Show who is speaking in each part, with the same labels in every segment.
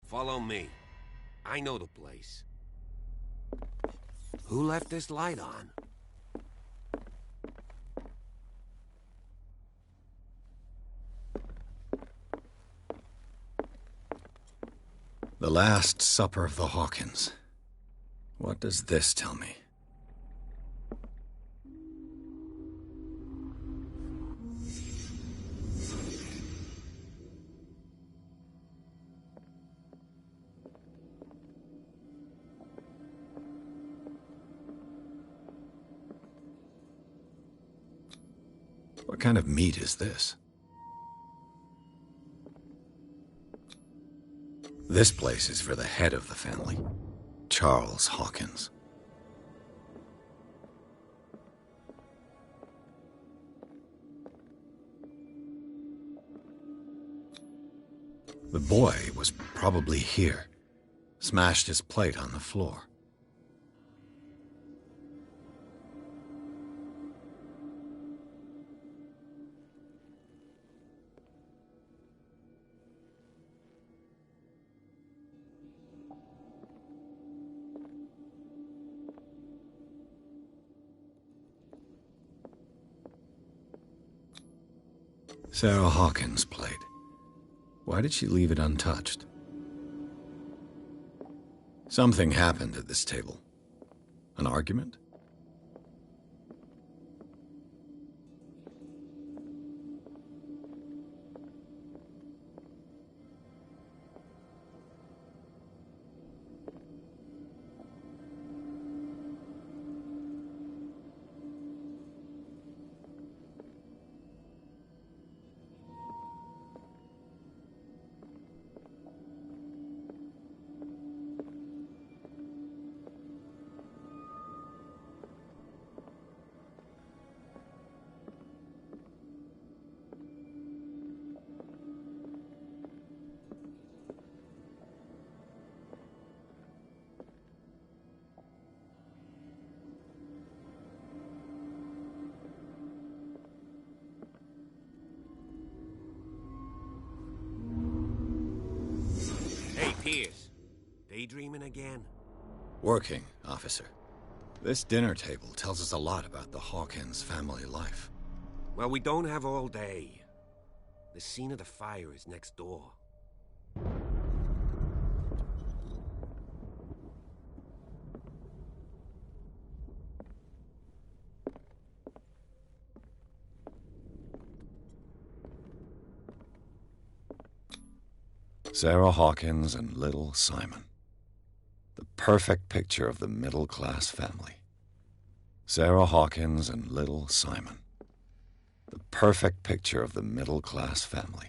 Speaker 1: Follow me. I know the place. Who left this light on?
Speaker 2: The Last Supper of the Hawkins. What does this tell me? What kind of meat is this? This place is for the head of the family, Charles Hawkins. The boy was probably here, smashed his plate on the floor. Sarah Hawkins' plate. Why did she leave it untouched? Something happened at this table. An argument?
Speaker 1: Pierce, daydreaming again?
Speaker 2: Working, officer. This dinner table tells us a lot about the Hawkins family life.
Speaker 1: Well, we don't have all day. The scene of the fire is next door.
Speaker 2: Sarah Hawkins and little Simon. The perfect picture of the middle-class family. Sarah Hawkins and little Simon. The perfect picture of the middle-class family.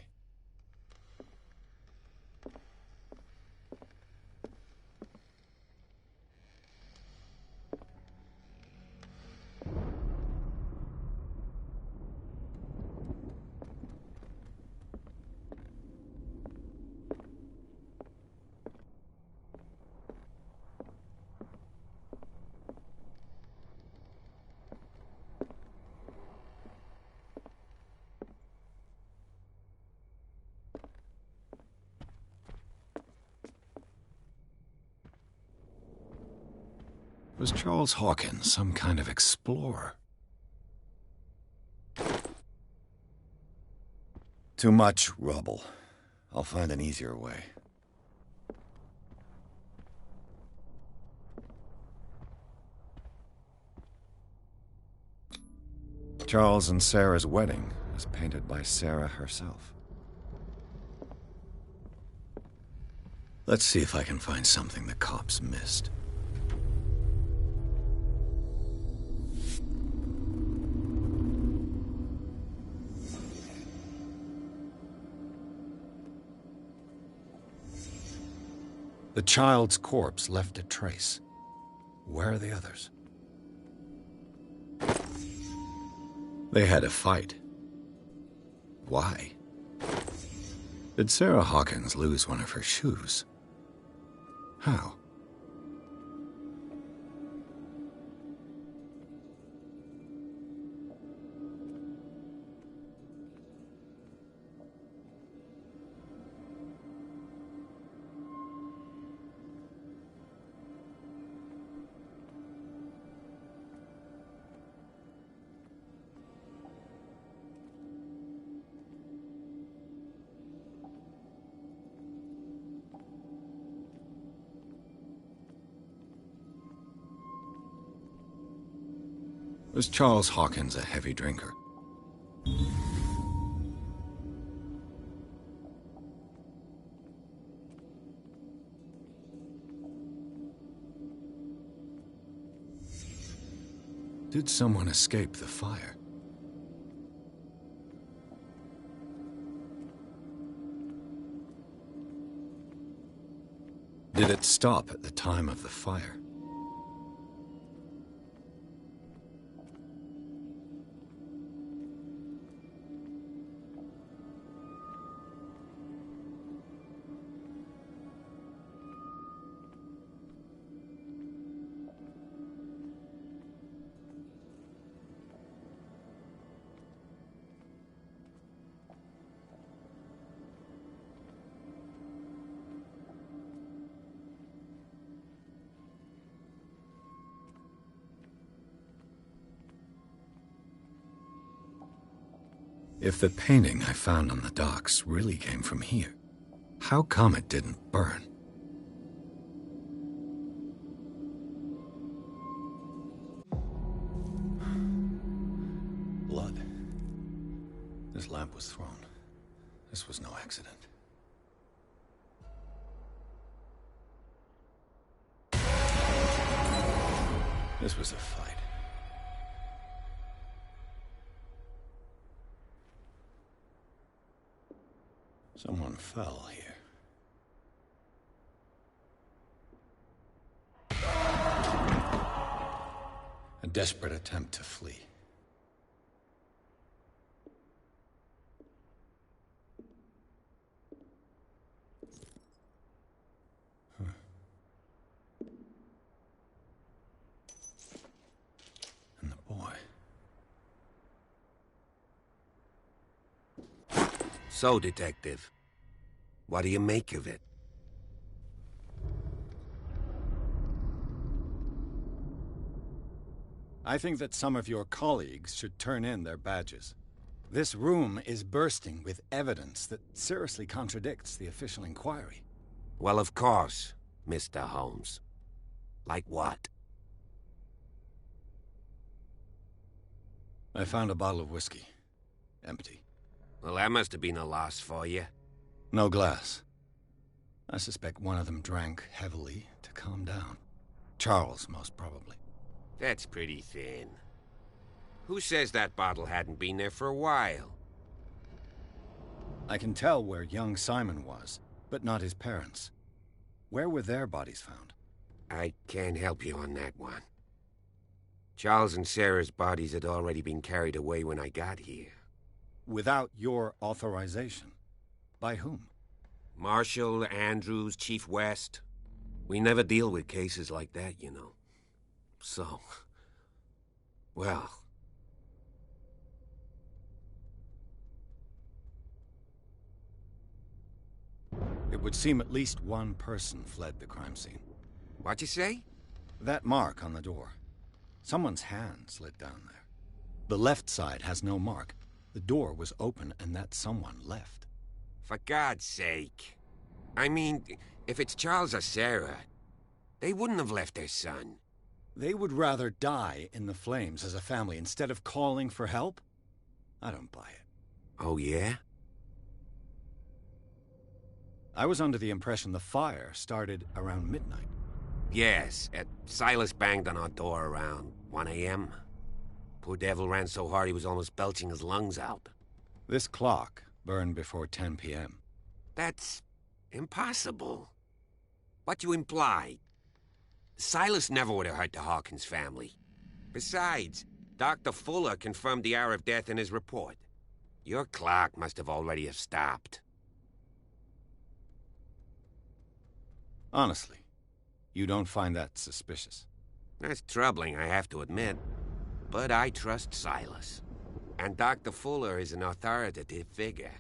Speaker 2: Was Charles Hawkins some kind of explorer? Too much rubble. I'll find an easier way. Charles and Sarah's wedding was painted by Sarah herself. Let's see if I can find something the cops missed. The child's corpse left a trace. Where are the others? They had a fight. Why? Did Sarah Hawkins lose one of her shoes? How? Was Charles Hawkins a heavy drinker? Did someone escape the fire? Did it stop at the time of the fire? If the painting I found on the docks really came from here, how come it didn't burn? Blood. This lamp was thrown. This was no accident. This was a fight. Someone fell here. A desperate attempt to flee. And the boy.
Speaker 1: So, Detective, what do you make of it?
Speaker 3: I think that some of your colleagues should turn in their badges. This room is bursting with evidence that seriously contradicts the official inquiry.
Speaker 1: Well, of course, Mr. Holmes. Like what?
Speaker 3: I found a bottle of whiskey. Empty.
Speaker 1: Well, that must have been a loss for you.
Speaker 3: No glass. I suspect one of them drank heavily to calm down. Charles, most probably.
Speaker 1: That's pretty thin. Who says that bottle hadn't been there for a while?
Speaker 3: I can tell where young Simon was, but not his parents. Where were their bodies found?
Speaker 1: I can't help you on that one. Charles and Sarah's bodies had already been carried away when I got here.
Speaker 3: Without your authorization? By whom?
Speaker 1: Marshall, Andrews, Chief West. We never deal with cases like that, you know. So, well...
Speaker 3: It would seem at least one person fled the crime scene.
Speaker 1: What'd you say?
Speaker 3: That mark on the door. Someone's hand slid down there. The left side has no mark. The door was open and that someone left.
Speaker 1: For God's sake. I mean, if it's Charles or Sarah, they wouldn't have left their son.
Speaker 3: They would rather die in the flames as a family instead of calling for help? I don't buy it.
Speaker 1: Oh, yeah?
Speaker 3: I was under the impression the fire started around midnight.
Speaker 1: Yes, Silas banged on our door around 1 a.m. Poor devil ran so hard he was almost belching his lungs out.
Speaker 3: This clock burned before 10 p.m.
Speaker 1: That's impossible. What you imply? Silas never would have hurt the Hawkins family. Besides, Dr. Fuller confirmed the hour of death in his report. Your clock must have already have stopped.
Speaker 3: Honestly, you don't find that suspicious?
Speaker 1: That's troubling, I have to admit. But I trust Silas. And Dr. Fuller is an authoritative figure.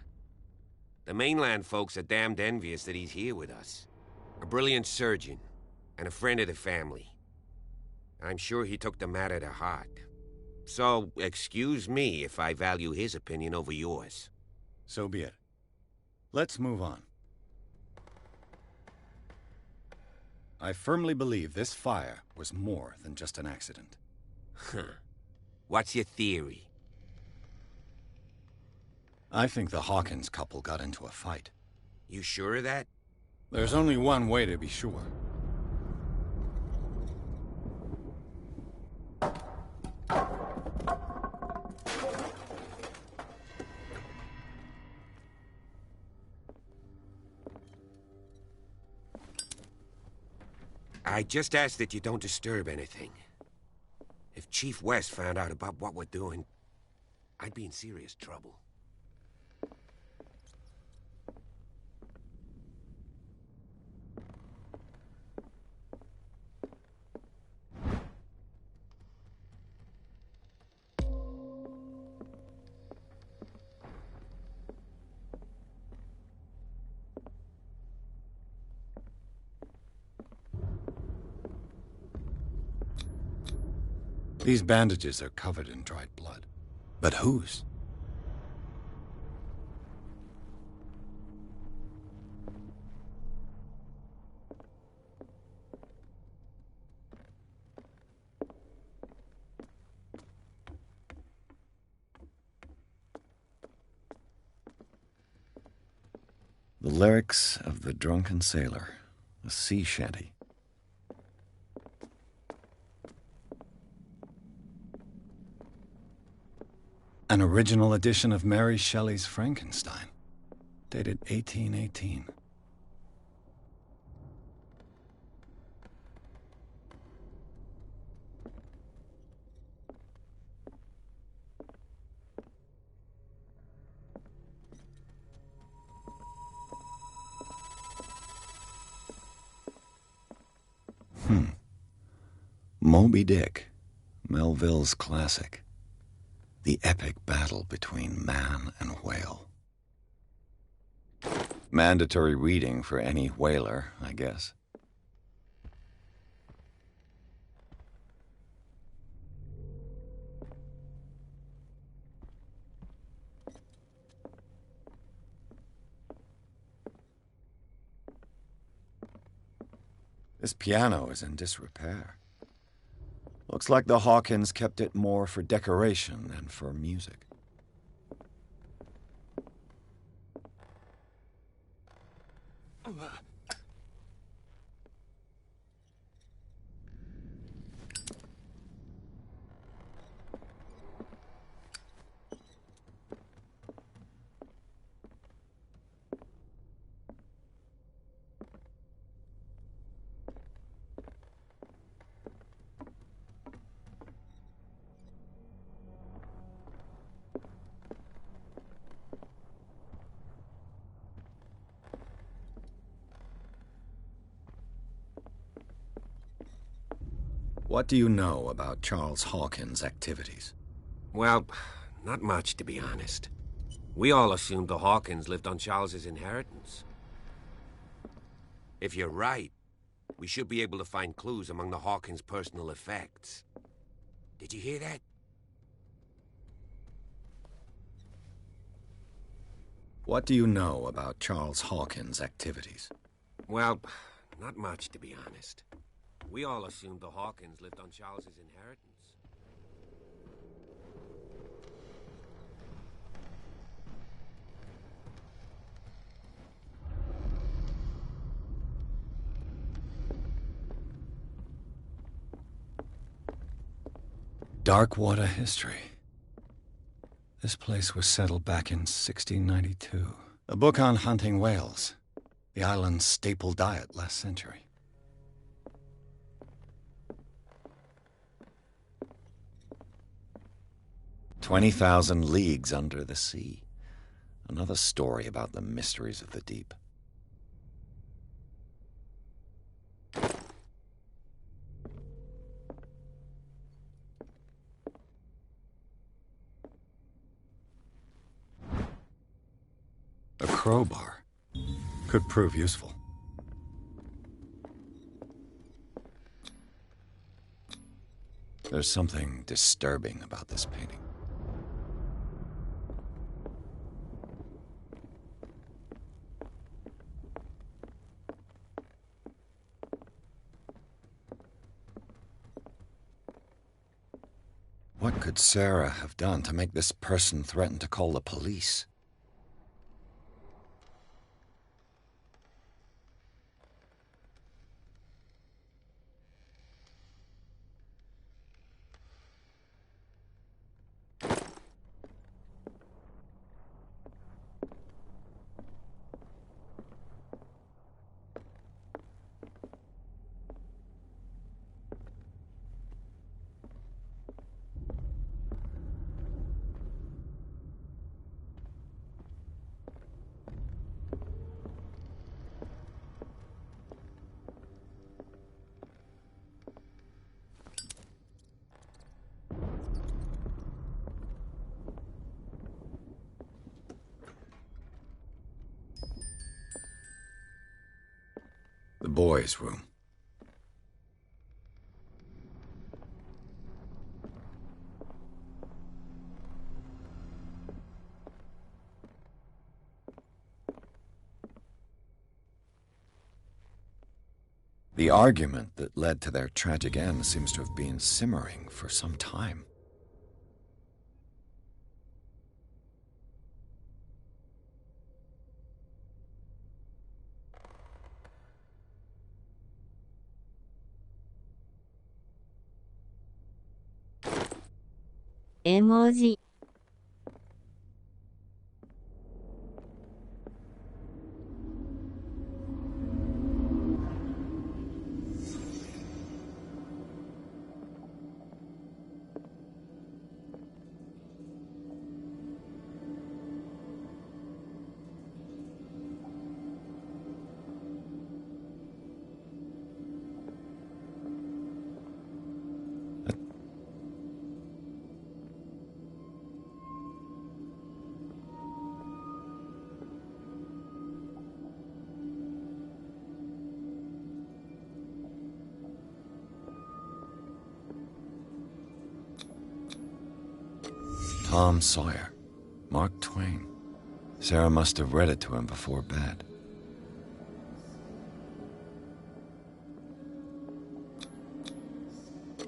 Speaker 1: The mainland folks are damned envious that he's here with us. A brilliant surgeon, and a friend of the family. I'm sure he took the matter to heart. So, excuse me if I value his opinion over yours.
Speaker 3: So be it. Let's move on. I firmly believe this fire was more than just an accident.
Speaker 1: Huh. What's your theory?
Speaker 3: I think the Hawkins couple got into a fight.
Speaker 1: You sure of that?
Speaker 3: There's only one way to be sure.
Speaker 1: I just ask that you don't disturb anything. If Chief West found out about what we're doing, I'd be in serious trouble.
Speaker 3: These bandages are covered in dried blood. But whose?
Speaker 2: The lyrics of The Drunken Sailor, a sea shanty.
Speaker 3: An original edition of Mary Shelley's Frankenstein, dated 1818.
Speaker 2: Moby Dick, Melville's classic. The epic battle between man and whale. Mandatory reading for any whaler, I guess. This piano is in disrepair. Looks like the Hawkins kept it more for decoration than for music.
Speaker 3: What do you know about Charles Hawkins' activities?
Speaker 1: Well, not much, to be honest. We all assumed the Hawkins lived on Charles's inheritance. If you're right, we should be able to find clues among the Hawkins' personal effects. Did you hear that?
Speaker 3: What do you know about Charles Hawkins' activities?
Speaker 1: Well, not much, to be honest. We all assumed the Hawkins lived on Charles's inheritance.
Speaker 3: Darkwater history. This place was settled back in 1692. A book on hunting whales, the island's staple diet last century.
Speaker 2: "20,000 Leagues Under the Sea." Another story about the mysteries of the deep.
Speaker 3: A crowbar could prove useful.
Speaker 2: There's something disturbing about this painting. What could Sarah have done to make this person threaten to call the police? The boys' room. The argument that led to their tragic end seems to have been simmering for some time.
Speaker 4: Emoji.
Speaker 2: Tom Sawyer, Mark Twain. Sarah must have read it to him before bed.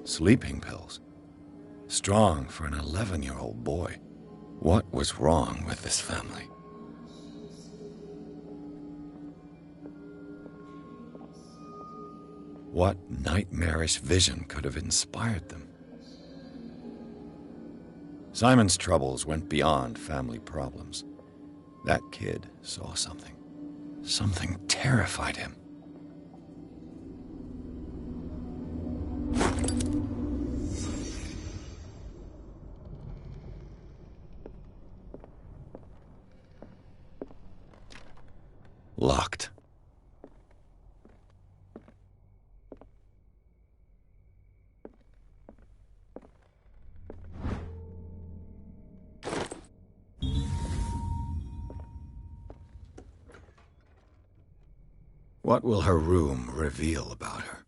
Speaker 2: Sleeping pills. Strong for an 11-year-old boy. What was wrong with this family? What nightmarish vision could have inspired them? Simon's troubles went beyond family problems. That kid saw something. Something terrified him. Locked. What will her room reveal about her?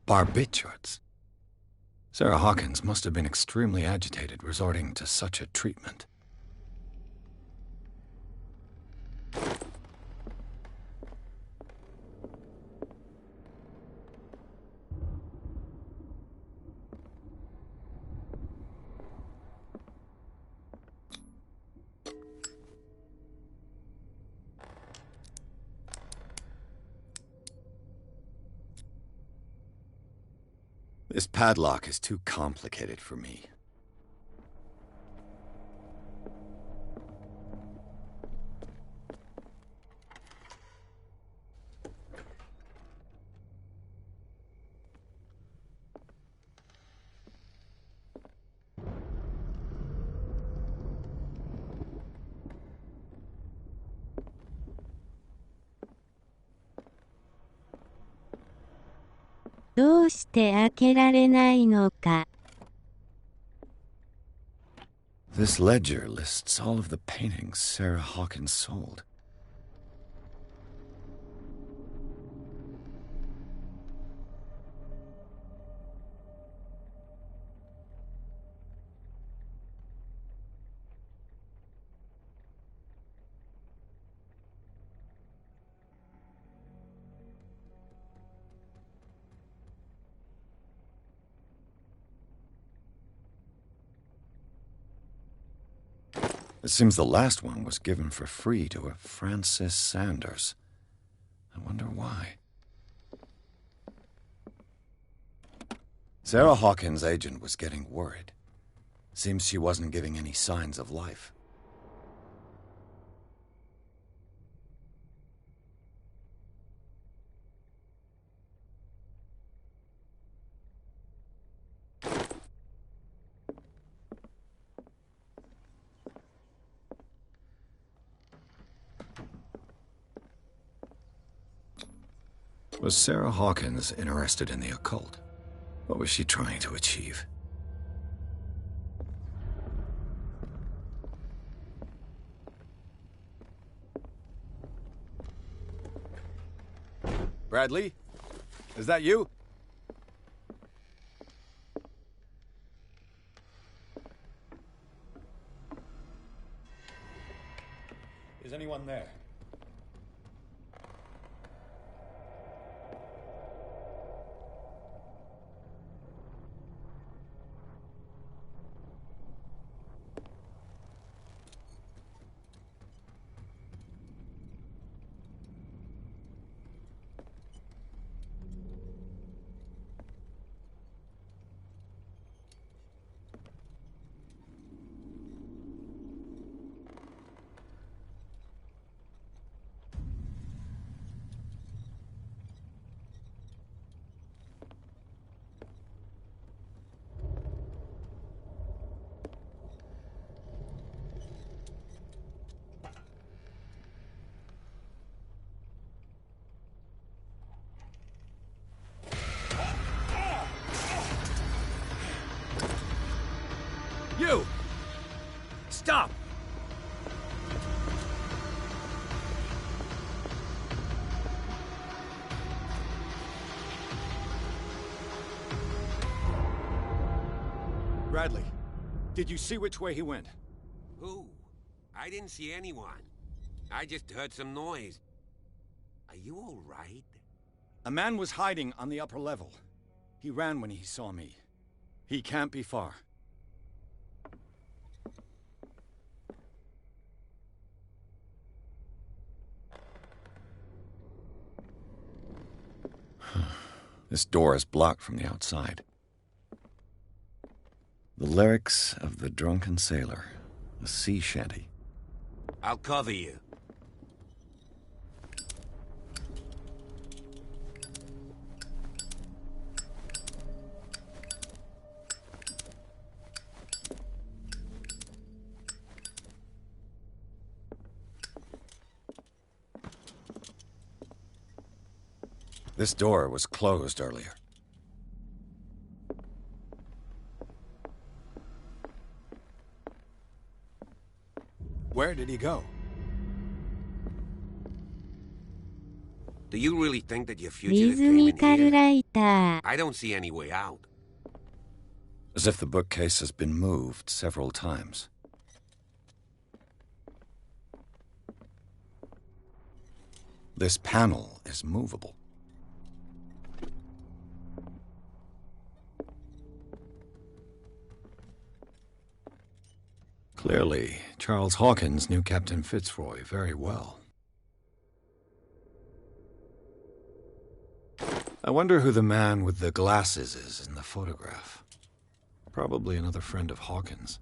Speaker 2: Barbiturates. Sarah Hawkins must have been extremely agitated resorting to such a treatment. This padlock is too complicated for me.
Speaker 4: "どうして開けられないのか?"
Speaker 2: This ledger lists all of the paintings Sarah Hawkins sold. It seems the last one was given for free to a Francis Sanders. I wonder why. Sarah Hawkins' agent was getting worried. Seems she wasn't giving any signs of life. Was Sarah Hawkins interested in the occult? What was she trying to achieve?
Speaker 3: Bradley? Is that you? Is anyone there? You! Stop! Bradley, did you see which way he went?
Speaker 1: Who? I didn't see anyone. I just heard some noise. Are you all right?
Speaker 3: A man was hiding on the upper level. He ran when he saw me. He can't be far.
Speaker 2: This door is blocked from the outside. The lyrics of The Drunken Sailor, a sea shanty.
Speaker 1: I'll cover you.
Speaker 2: This door was closed earlier.
Speaker 3: Where did he go?
Speaker 1: Do you really think that your
Speaker 4: リ
Speaker 1: fugitive
Speaker 4: ズ
Speaker 1: came
Speaker 4: ミ
Speaker 1: in
Speaker 4: カル
Speaker 1: here?
Speaker 4: ライター
Speaker 1: I don't see any way out.
Speaker 2: As if the bookcase has been moved several times. This panel is movable.
Speaker 3: Clearly, Charles Hawkins knew Captain Fitzroy very well. I wonder who the man with the glasses is in the photograph. Probably another friend of Hawkins.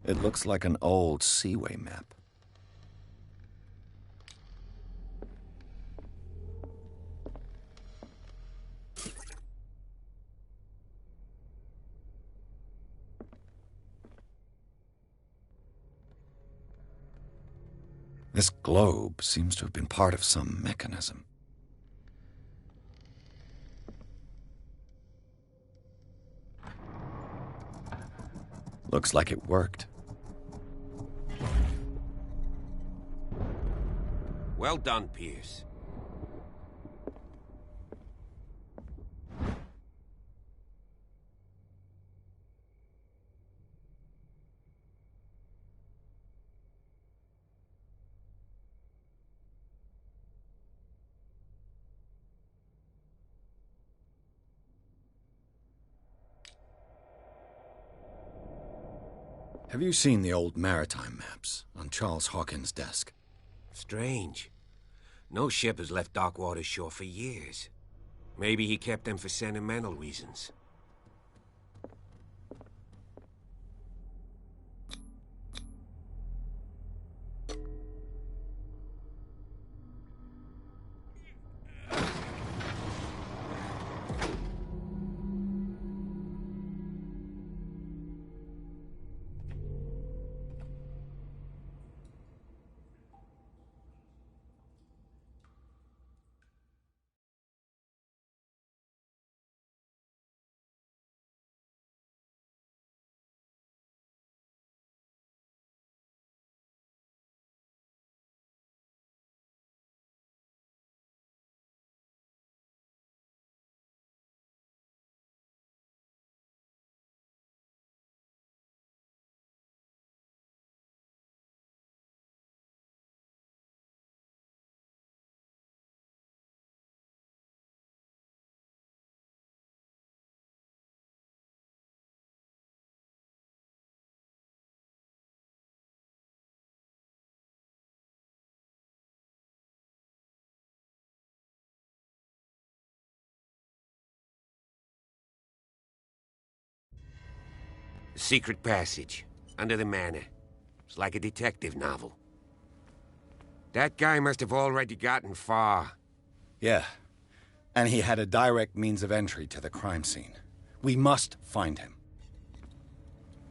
Speaker 2: It looks like an old seaway map. This globe seems to have been part of some mechanism. Looks like it worked.
Speaker 1: Well done, Pierce.
Speaker 3: Have you seen the old maritime maps on Charles Hawkins' desk?
Speaker 1: Strange. No ship has left Darkwater shore for years. Maybe he kept them for sentimental reasons. Secret passage, under the manor. It's like a detective novel. That guy must have already gotten far.
Speaker 3: Yeah. And he had a direct means of entry to the crime scene. We must find him.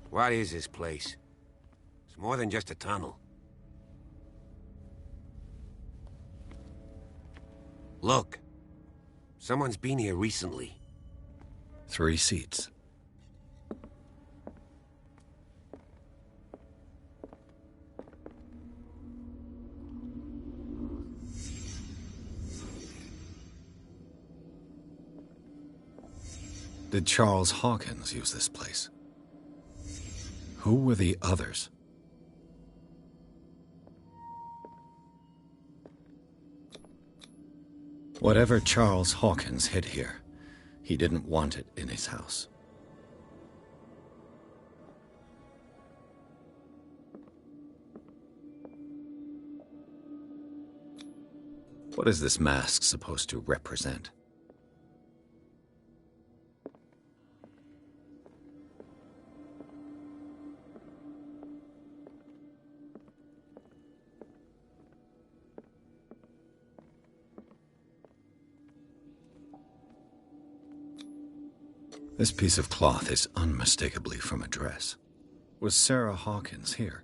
Speaker 1: What is this place? It's more than just a tunnel. Look. Someone's been here recently.
Speaker 3: 3 seats. Did Charles Hawkins use this place? Who were the others? Whatever Charles Hawkins hid here, he didn't want it in his house. What is this mask supposed to represent? This piece of cloth is unmistakably from a dress. Was Sarah Hawkins here?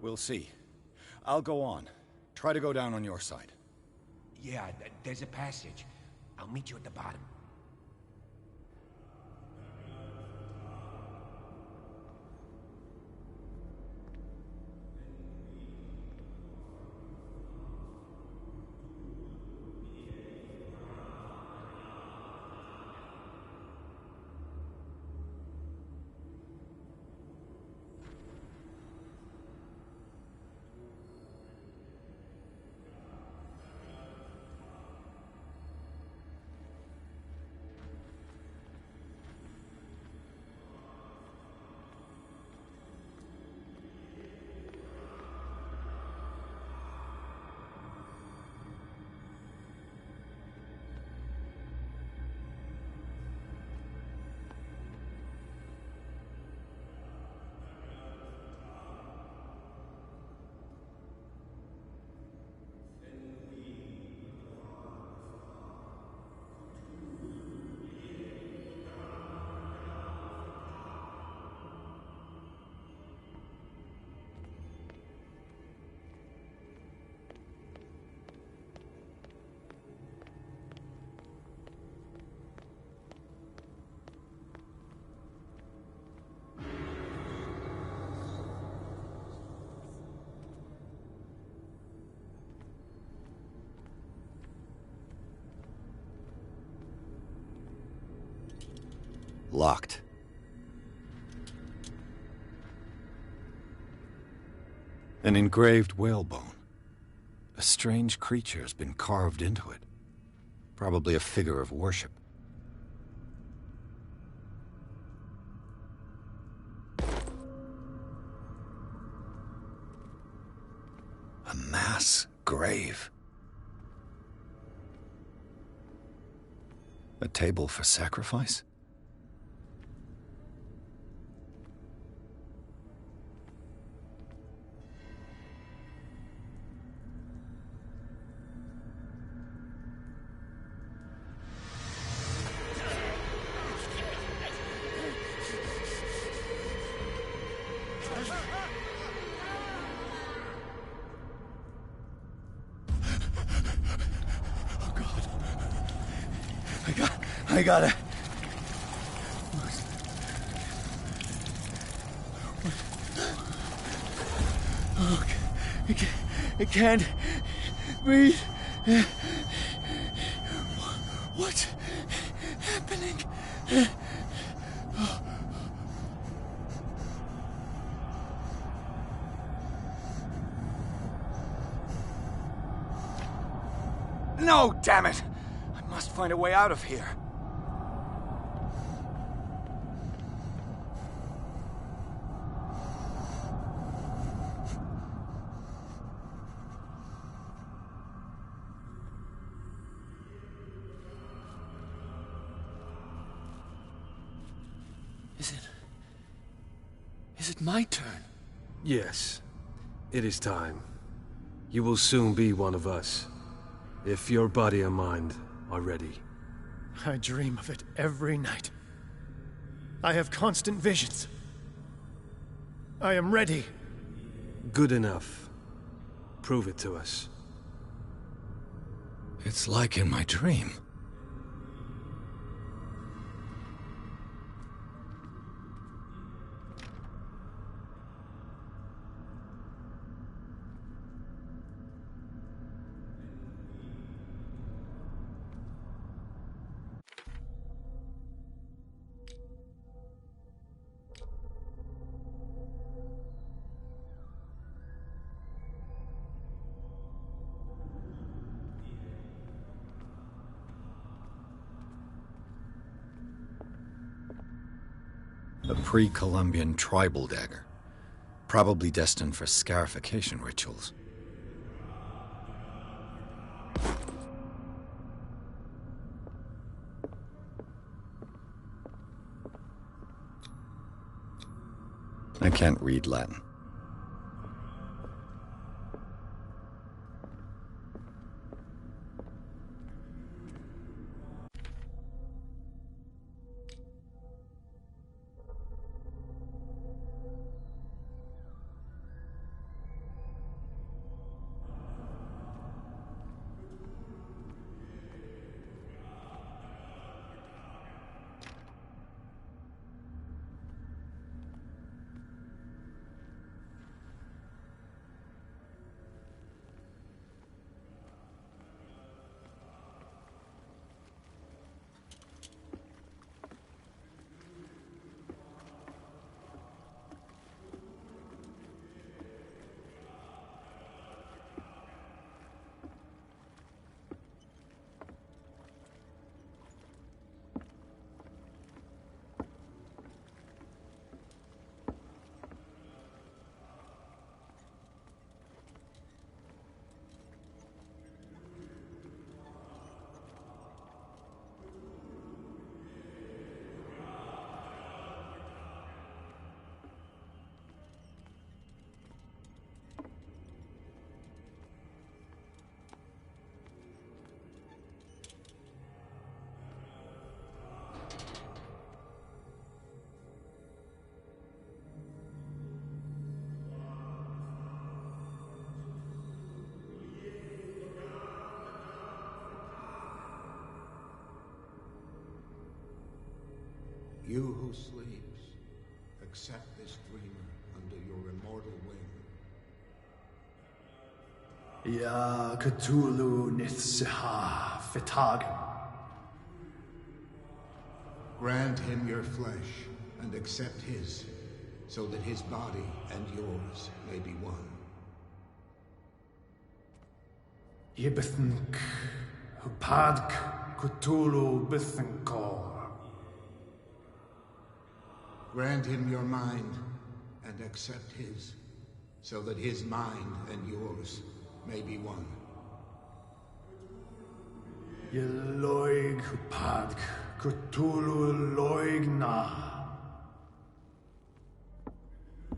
Speaker 3: We'll see. I'll go on. Try to go down on your side.
Speaker 1: Yeah, there's a passage. I'll meet you at the bottom.
Speaker 3: Locked. An engraved whalebone. A strange creature has been carved into it. Probably a figure of worship. A mass grave. A table for sacrifice? I got it. Oh, I can't breathe. What's happening? No, damn it! I must find a way out of here.
Speaker 5: Is it my turn?
Speaker 6: Yes, it is time. You will soon be one of us, if your body and mind are ready.
Speaker 5: I dream of it every night. I have constant visions. I am ready.
Speaker 6: Good enough. Prove it to us.
Speaker 3: It's like in my dream. A pre-Columbian tribal dagger, probably destined for scarification rituals. I can't read Latin.
Speaker 7: You who sleeps, accept this dreamer under your immortal wing.
Speaker 5: Ya Cthulhu Nithsiha Fitagim.
Speaker 7: Grant him your flesh and accept his, so that his body and yours may be one.
Speaker 5: Yibithink Hupadk Cthulhu Bithinkor.
Speaker 7: Grant him your mind and accept his, so that his mind and yours may be one.
Speaker 5: Yeloig Hupadk Cthulhu Loigna.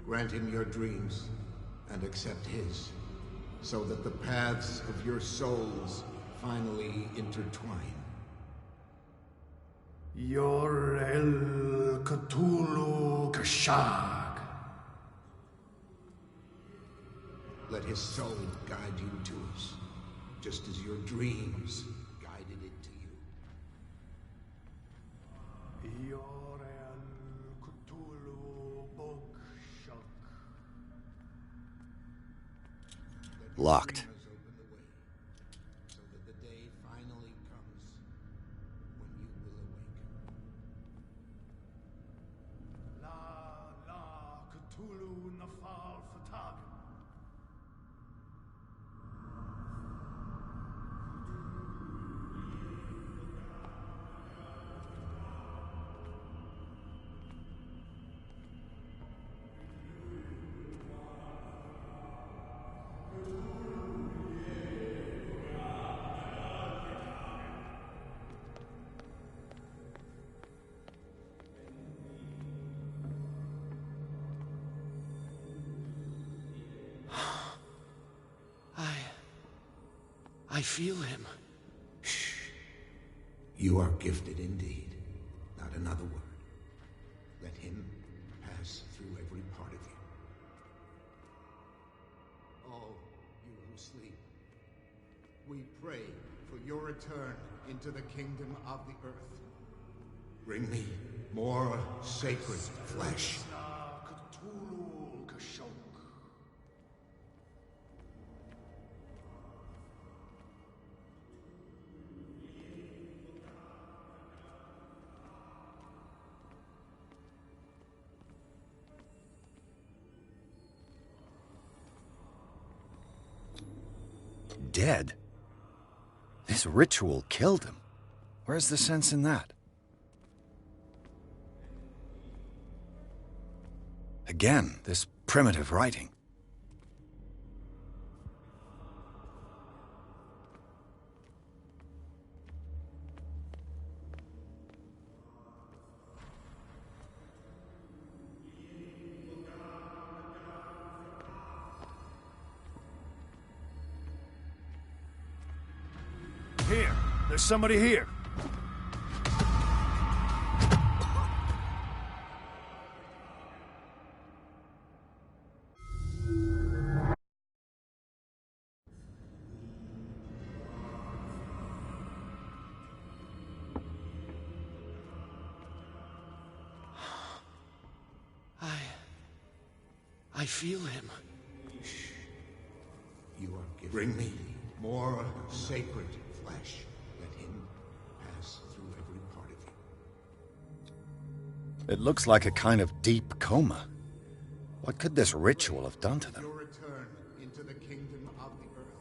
Speaker 7: Grant him your dreams and accept his, so that the paths of your souls finally intertwine.
Speaker 5: Yor El Cthulhu Kashag.
Speaker 7: Let his soul guide you to us, just as your dreams guided it to you.
Speaker 5: Yor El Cthulhu Bogshak.
Speaker 2: Locked.
Speaker 7: Open the way, so that the day finally comes when you will awaken.
Speaker 5: La Cthulhu Nafal Fatag.
Speaker 6: I feel him.
Speaker 7: Shh. You are gifted indeed. Not another word. Let him pass through every part of you. Oh, you who sleep. We pray for your return into the kingdom of the earth. Bring me more sacred flesh.
Speaker 5: Cthulhu Kashok.
Speaker 3: Dead? This ritual killed him. Where's the sense in that? Again, this primitive writing.
Speaker 5: Here, there's somebody here.
Speaker 6: I feel him.
Speaker 7: Shh. You are gifted. Bring me more sacred flesh. Let him pass through every part of you.
Speaker 3: It looks like a kind of deep coma. What could this ritual have done to them?
Speaker 7: Your return into the kingdom of the earth.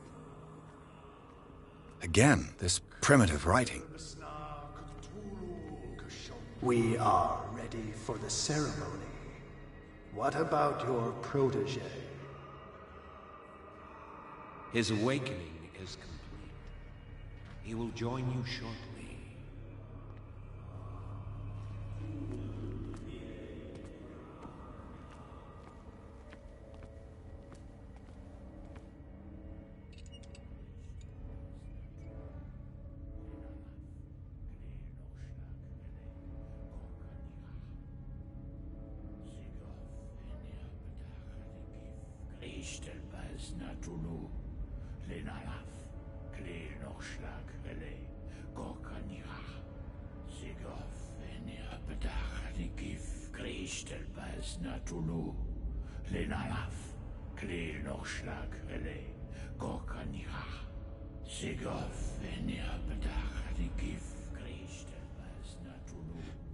Speaker 3: Again, this primitive writing.
Speaker 5: We are ready for the ceremony. What about your protege?
Speaker 1: His awakening is complete. He will join you shortly.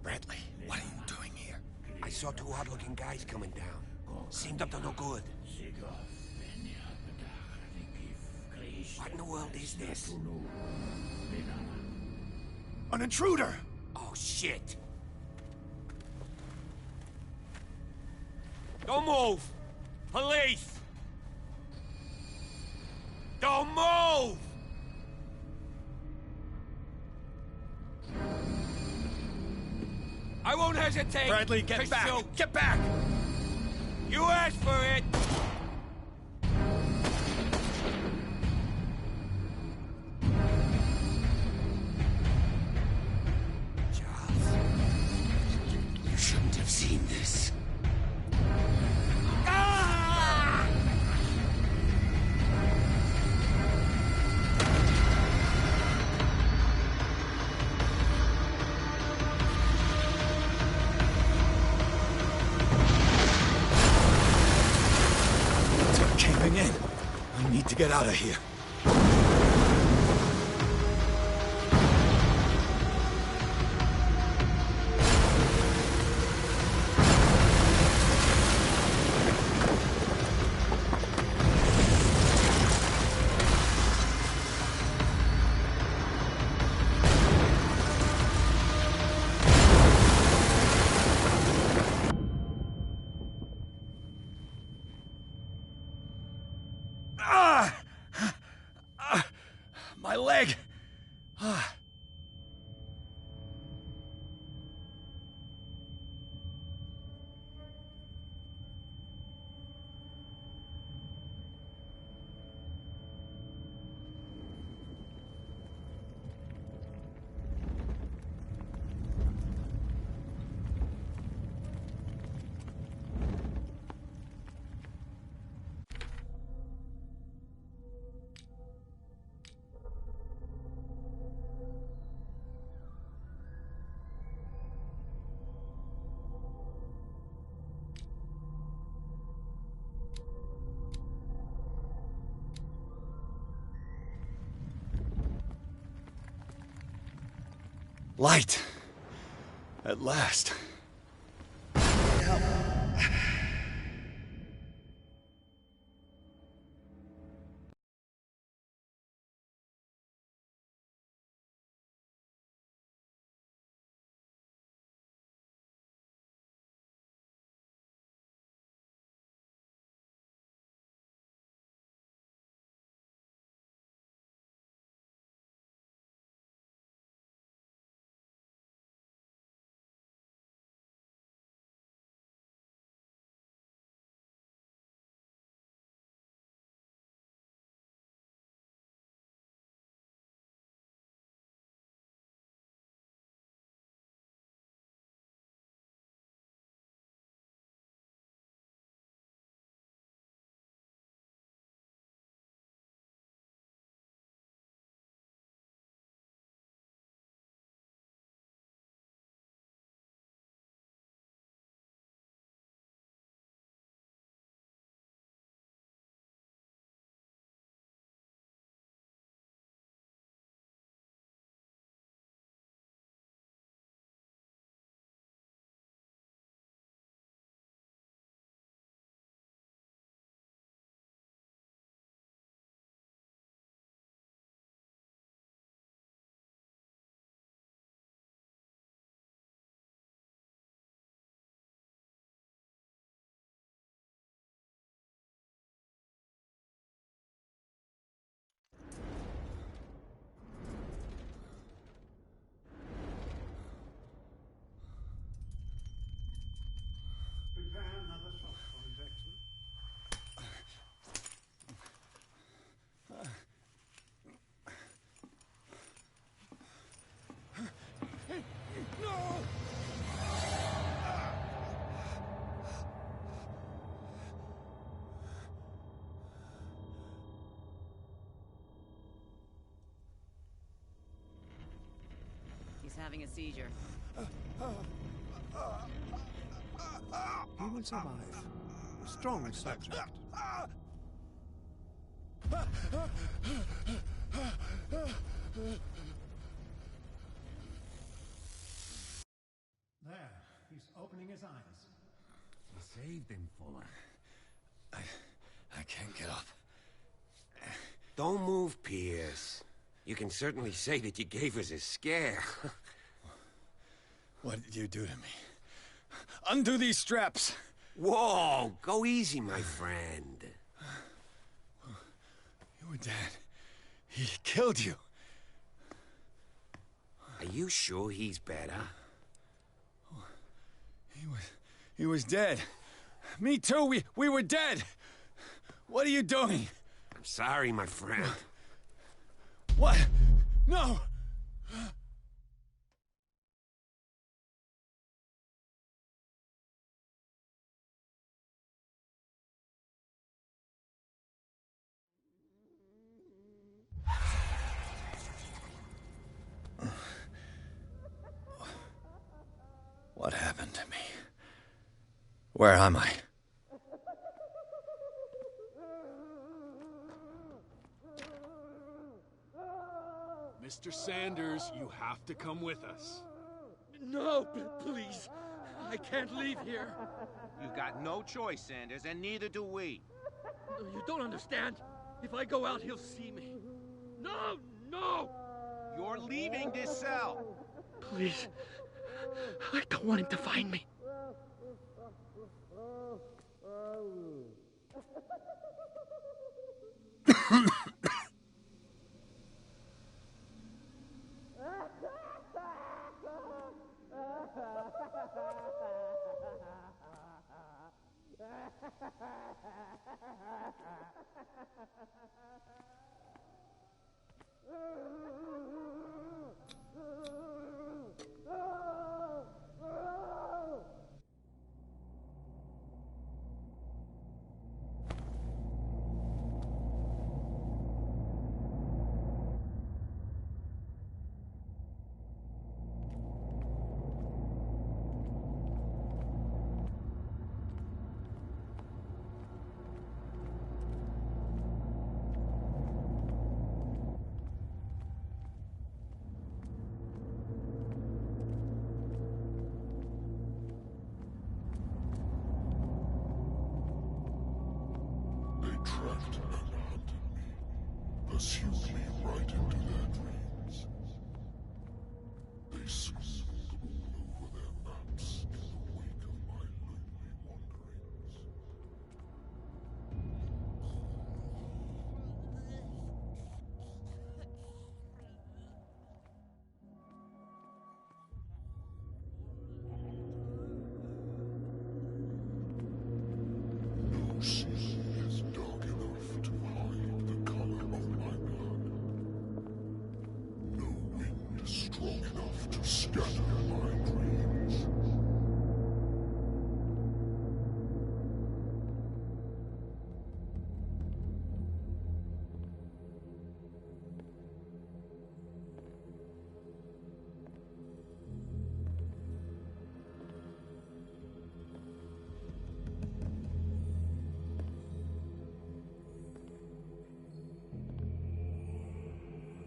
Speaker 2: Bradley, what are you doing here?
Speaker 1: I saw two odd-looking guys coming down. Seemed up to no good. What in the world is this?
Speaker 2: An intruder!
Speaker 1: Oh, shit! Don't move! Police! Don't move! I won't hesitate!
Speaker 2: Bradley, get
Speaker 1: to
Speaker 2: back!
Speaker 1: shoot.
Speaker 2: Get back!
Speaker 1: You asked for it! Charles, you shouldn't have seen this. Ah!
Speaker 2: They're caving in. I need to get out of here. My leg! Light! At last.
Speaker 8: having a seizure.
Speaker 5: He will survive. Strong subject. There, he's opening his eyes.
Speaker 1: You saved him, Fuller.
Speaker 3: I can't get up.
Speaker 1: Don't move, Pierce. You can certainly say that you gave us a scare.
Speaker 3: What did you do to me? Undo these straps!
Speaker 1: Whoa! Go easy, my friend.
Speaker 3: You were dead. He killed you.
Speaker 1: Are you sure he's better?
Speaker 3: He was dead. Me too, we were dead. What are you doing?
Speaker 1: I'm sorry, my friend.
Speaker 3: What? No! What happened to me? Where am I?
Speaker 9: Mr. Sanders, you have to come with us.
Speaker 10: No, please. I can't leave here.
Speaker 11: You've got no choice, Sanders, and neither do we.
Speaker 10: No, you don't understand. If I go out, he'll see me. No, no!
Speaker 11: You're leaving this cell.
Speaker 10: Please. I don't want him to find me.
Speaker 7: Tracked and hunted me, pursued me right into their dreams. They scribbled all over their maps in the wake of my lonely wanderings. No sea is dark enough to hide the color of my blood. No wind strong enough to scatter my dreams.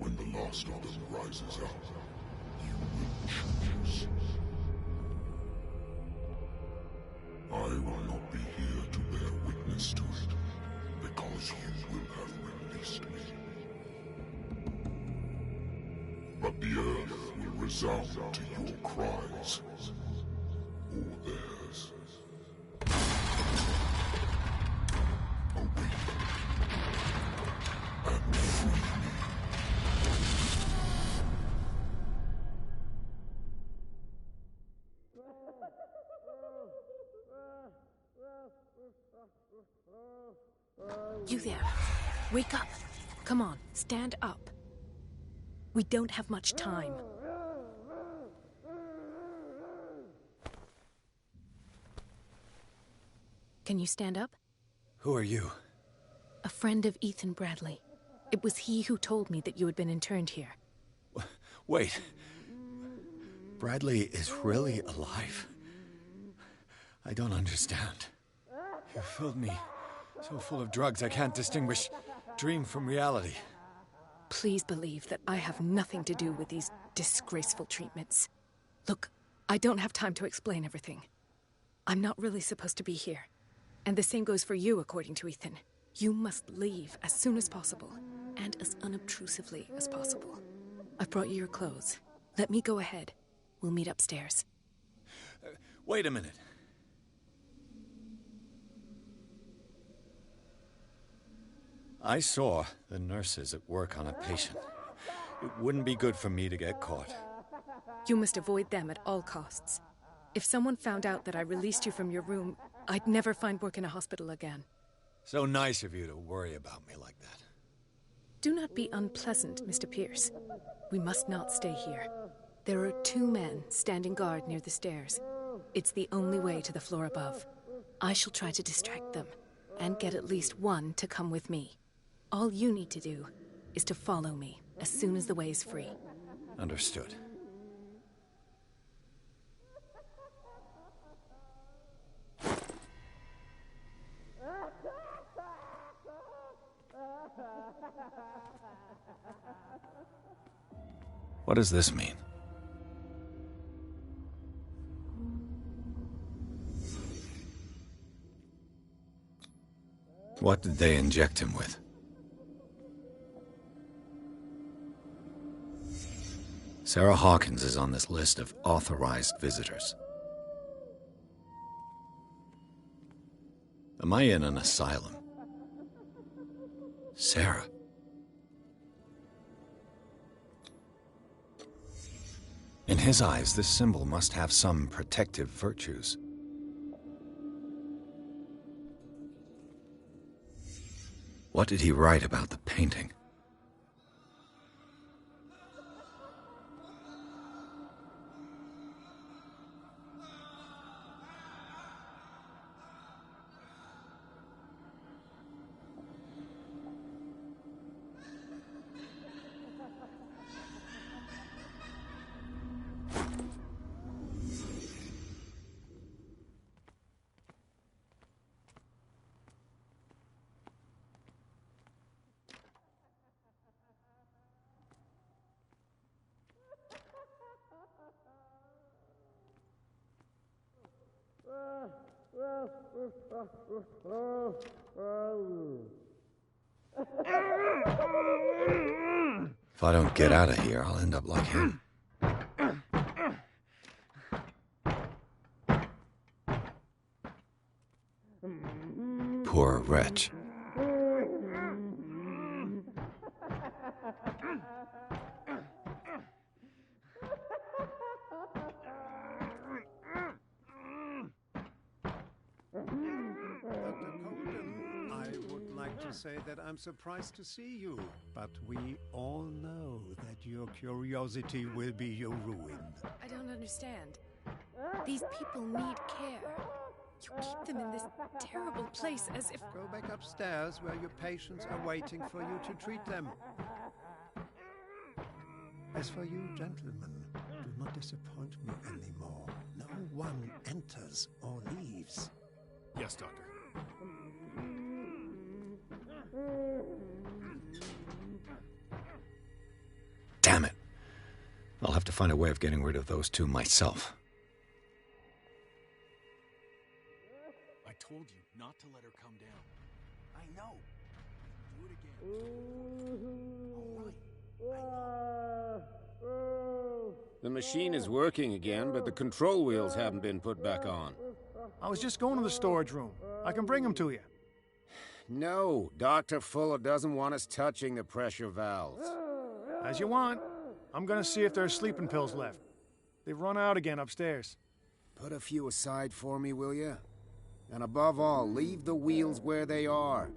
Speaker 7: When the last of them rises up, you will choose. I will not be here to bear witness to it, because you will have released me. But the earth will resound to your cries, or theirs. Awake and free me.
Speaker 12: You there. Wake up. Come on, stand up. We don't have much time. Can you stand up?
Speaker 3: Who are you?
Speaker 12: A friend of Ethan Bradley. It was he who told me that you had been interned here.
Speaker 3: Wait. Bradley is really alive. I don't understand. You filled me so full of drugs I can't distinguish dream from reality.
Speaker 12: Please believe that I have nothing to do with these disgraceful treatments. Look, I don't have time to explain everything. I'm not really supposed to be here. And the same goes for you, according to Ethan. You must leave as soon as possible, and as unobtrusively as possible. I've brought you your clothes. Let me go ahead. We'll meet upstairs.
Speaker 3: Wait a minute. I saw the nurses at work on a patient. It wouldn't be good for me to get caught.
Speaker 12: You must avoid them at all costs. If someone found out that I released you from your room, I'd never find work in a hospital again.
Speaker 3: So nice of you to worry about me like that.
Speaker 12: Do not be unpleasant, Mr. Pierce. We must not stay here. There are 2 men standing guard near the stairs. It's the only way to the floor above. I shall try to distract them, and get at least one to come with me. All you need to do is to follow me as soon as the way is free.
Speaker 3: Understood. What does this mean? What did they inject him with? Sarah Hawkins is on this list of authorized visitors. Am I in an asylum? Sarah. In his eyes, this symbol must have some protective virtues. What did he write about the painting? If I don't get out of here, I'll end up like him. Poor wretch.
Speaker 8: Say that I'm surprised to see you, but we all know that your curiosity will be your ruin.
Speaker 12: I don't understand. These people need care. You keep them in this terrible place as if...
Speaker 8: Go back upstairs where your patients are waiting for you to treat them. As for you, gentlemen, do not disappoint me anymore. No one enters or leaves.
Speaker 9: Yes, Doctor.
Speaker 3: Damn it. I'll have to find a way of getting rid of those 2 myself.
Speaker 9: I told you not to let her come down. I know. Do it again. All right.
Speaker 13: The machine is working again, but the control wheels haven't been put back on.
Speaker 5: I was just going to the storage room. I can bring them to you.
Speaker 13: No, Dr. Fuller doesn't want us touching the pressure valves.
Speaker 5: As you want. I'm gonna see if there's sleeping pills left. They've run out again upstairs.
Speaker 13: Put a few aside for me, will you? And above all, leave the wheels where they are.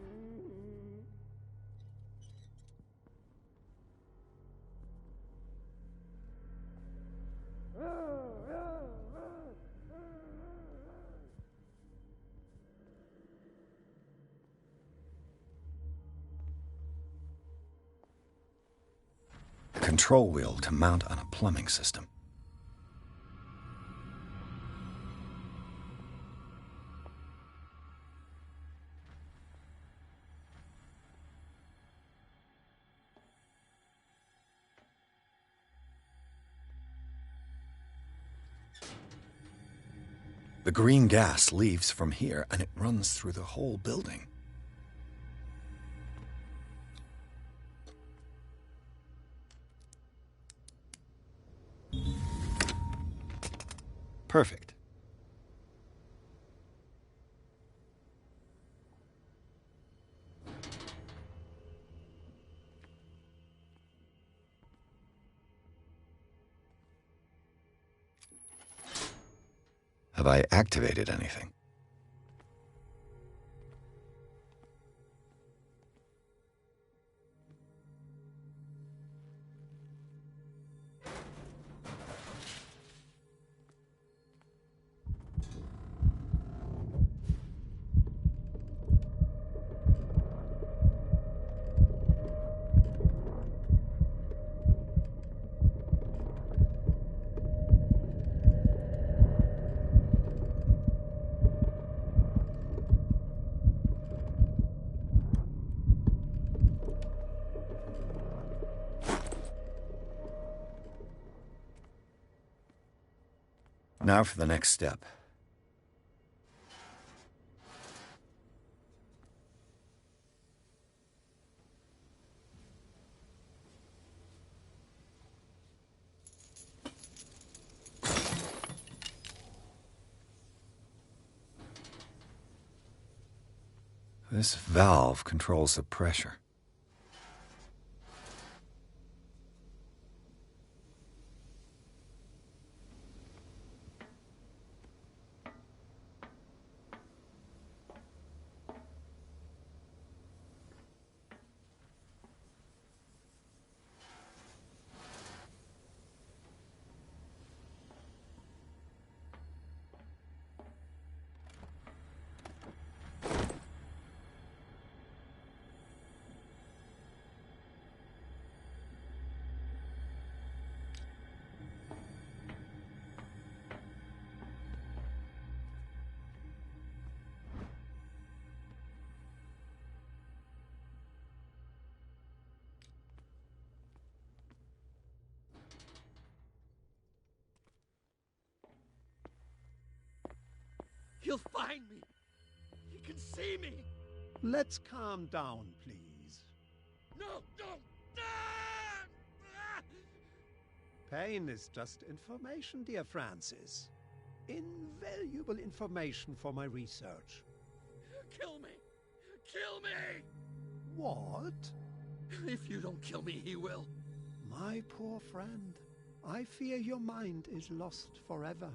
Speaker 3: A control wheel to mount on a plumbing system. The green gas leaves from here, and it runs through the whole building. Perfect. Have I activated anything? Now for the next step. This valve controls the pressure.
Speaker 10: He'll find me. He can see me.
Speaker 8: Let's calm down, please.
Speaker 10: No, no.
Speaker 8: Pain is just information, dear Francis. Invaluable information for my research.
Speaker 10: Kill me. Kill me.
Speaker 8: What?
Speaker 10: If you don't kill me, he will.
Speaker 8: My poor friend, I fear your mind is lost forever.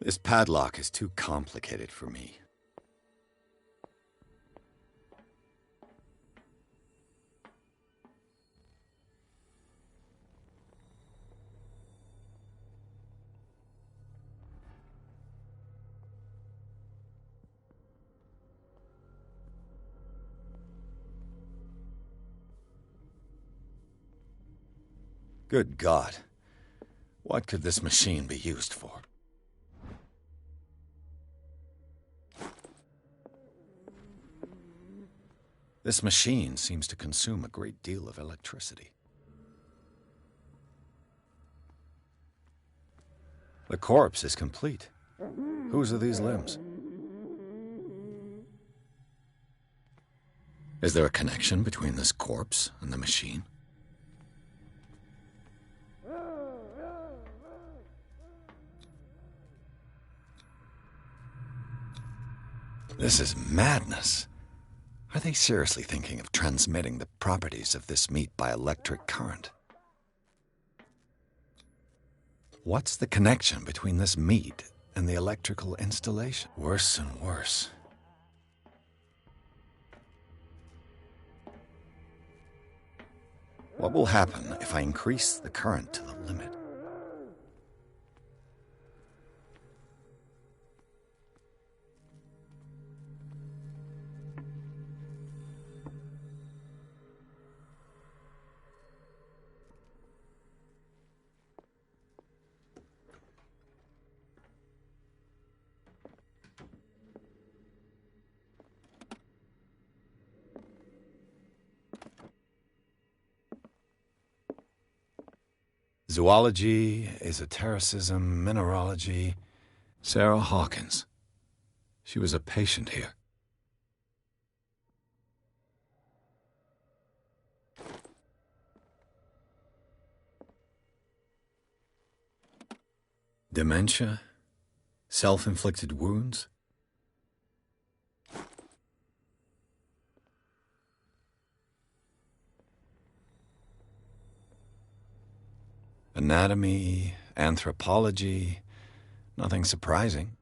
Speaker 3: This padlock is too complicated for me. Good God. What could this machine be used for? This machine seems to consume a great deal of electricity. The corpse is complete. Whose are these limbs? Is there a connection between this corpse and the machine? This is madness. Are they seriously thinking of transmitting the properties of this meat by electric current? What's the connection between this meat and the electrical installation? Worse and worse. What will happen if I increase the current to the limit? Zoology, esotericism, mineralogy. Sarah Hawkins. She was a patient here. Dementia? Self-inflicted wounds? Anatomy, anthropology, nothing surprising.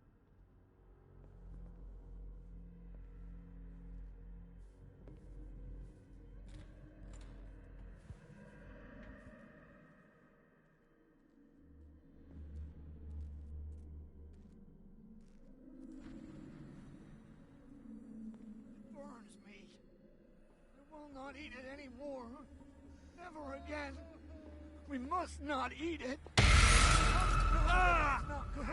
Speaker 14: Burns me. I will not eat it anymore. Never again. We must not eat it. It's not good.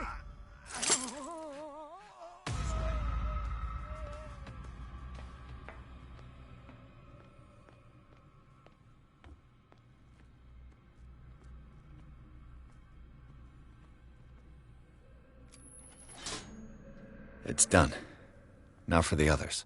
Speaker 3: It's done. Now for the others.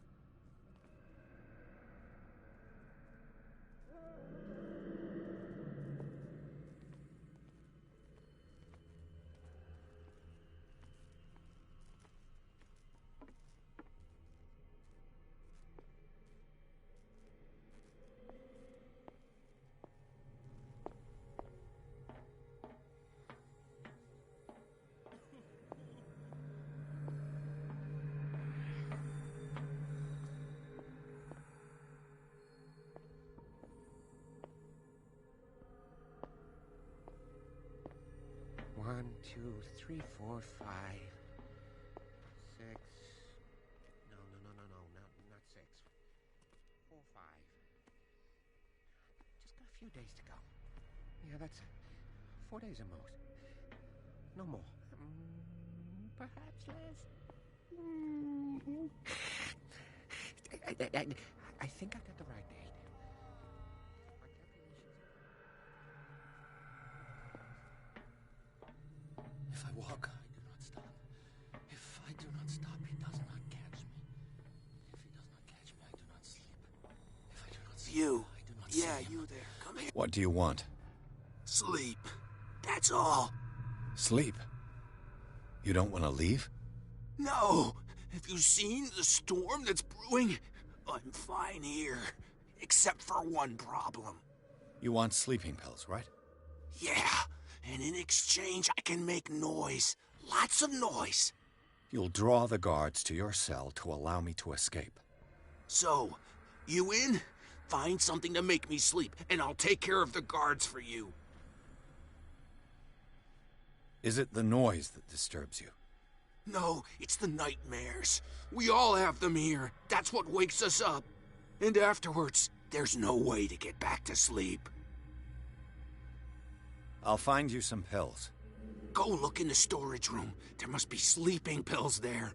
Speaker 1: One, two, three, four, five, six. No, not six. 4, 5. Just got a few days to go. Yeah, that's 4 days at most. No more. Perhaps less. I think I got the right date.
Speaker 9: If I walk, I do not stop. If I do not stop, he does not catch me. If he does not catch me, I do not sleep. If I do not sleep,
Speaker 15: You.
Speaker 9: I do not
Speaker 15: Yeah,
Speaker 9: see him.
Speaker 15: you there. Come here.
Speaker 3: What do you want?
Speaker 15: Sleep. That's all.
Speaker 3: Sleep. You don't want to leave?
Speaker 15: No. Have you seen the storm that's brewing? I'm fine here. Except for one problem.
Speaker 3: You want sleeping pills, right?
Speaker 15: Yeah. And in exchange, I can make noise. Lots of noise.
Speaker 3: You'll draw the guards to your cell to allow me to escape.
Speaker 15: So, you in? Find something to make me sleep, and I'll take care of the guards for you.
Speaker 3: Is it the noise that disturbs you?
Speaker 15: No, it's the nightmares. We all have them here. That's what wakes us up. And afterwards, there's no way to get back to sleep.
Speaker 3: I'll find you some pills.
Speaker 15: Go look in the storage room. There must be sleeping pills there.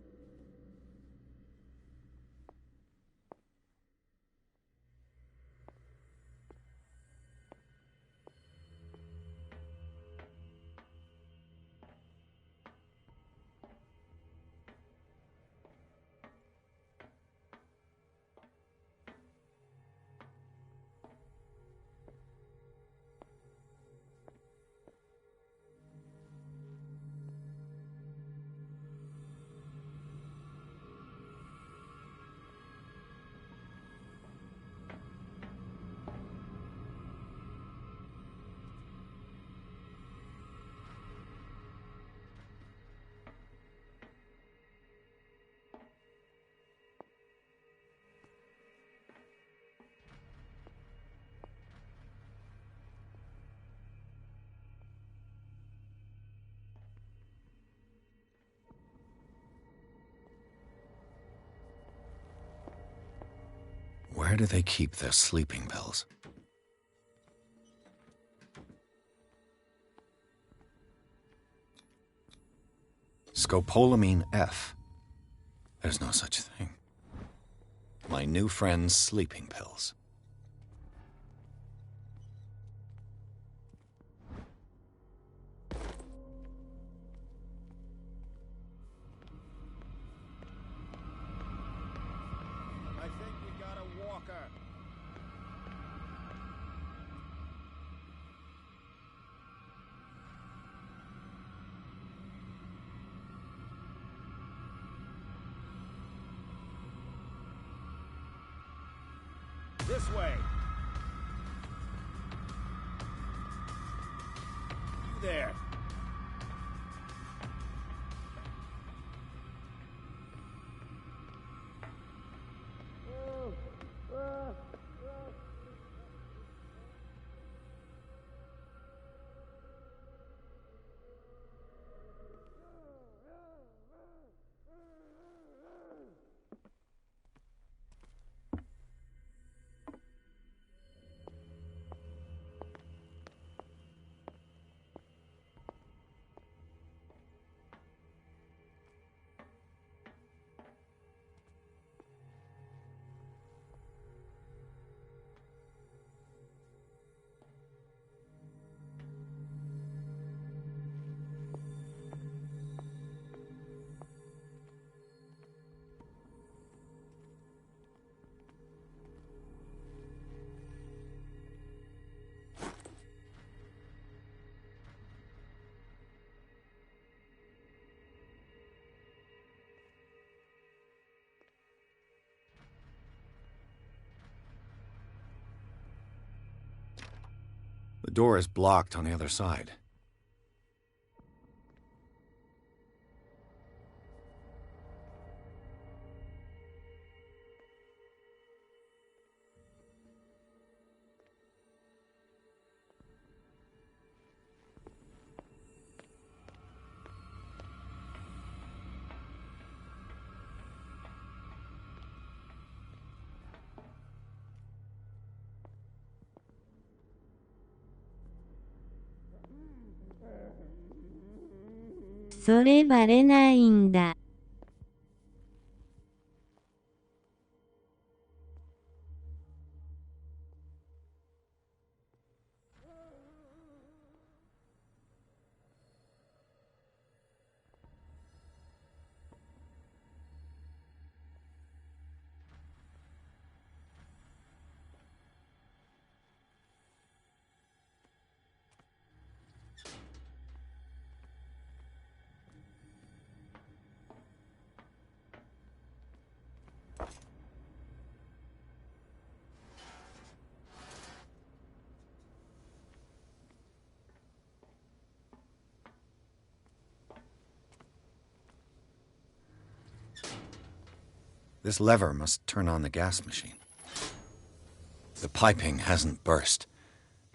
Speaker 3: Where do they keep their sleeping pills? Scopolamine F. There's no such thing. My new friend's sleeping pills.
Speaker 13: This way. You there.
Speaker 3: The door is blocked on the other side.
Speaker 4: "それバレないんだ。
Speaker 3: This lever must turn on the gas machine. The piping hasn't burst.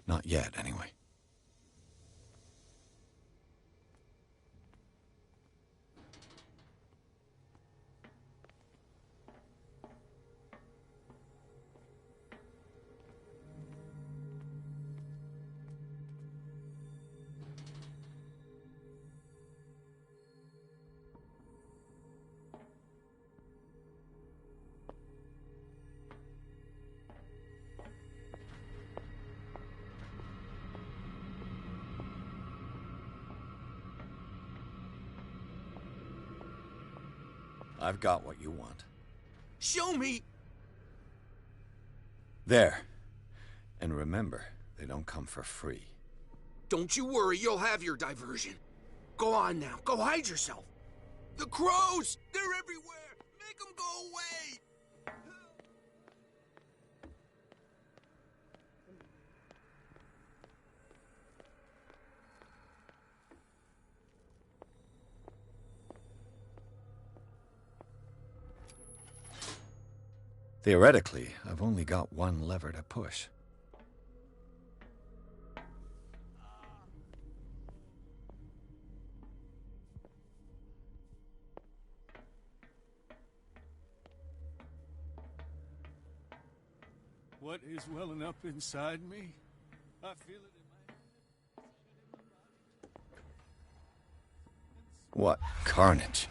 Speaker 3: Not yet, anyway. I've got what you want.
Speaker 15: Show me!
Speaker 3: There. And remember, they don't come for free.
Speaker 15: Don't you worry, you'll have your diversion. Go on now, go hide yourself. The crows! They're everywhere! Make them go away!
Speaker 3: Theoretically, I've only got one lever to push.
Speaker 8: What is welling up inside me? I feel it in my head.
Speaker 3: What carnage.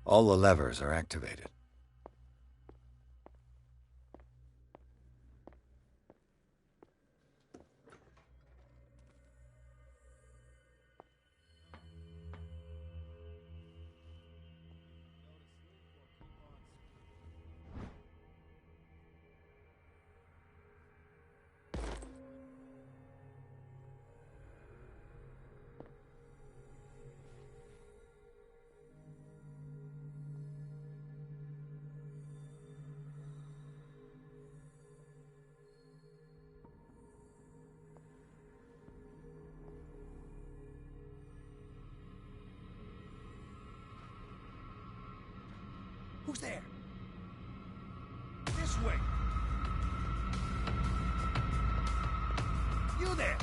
Speaker 3: All the levers are activated.
Speaker 13: Who's there? This way! You there!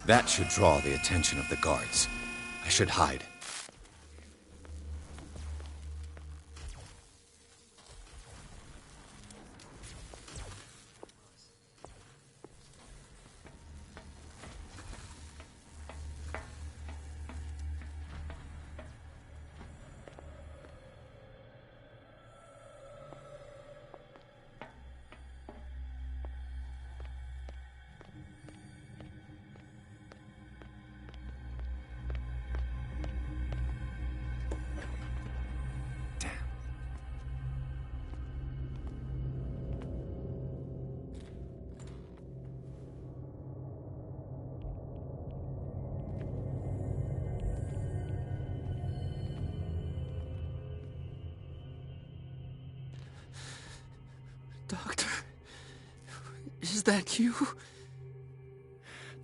Speaker 3: That should draw the attention of the guards. I should hide.
Speaker 9: Doctor, is that you?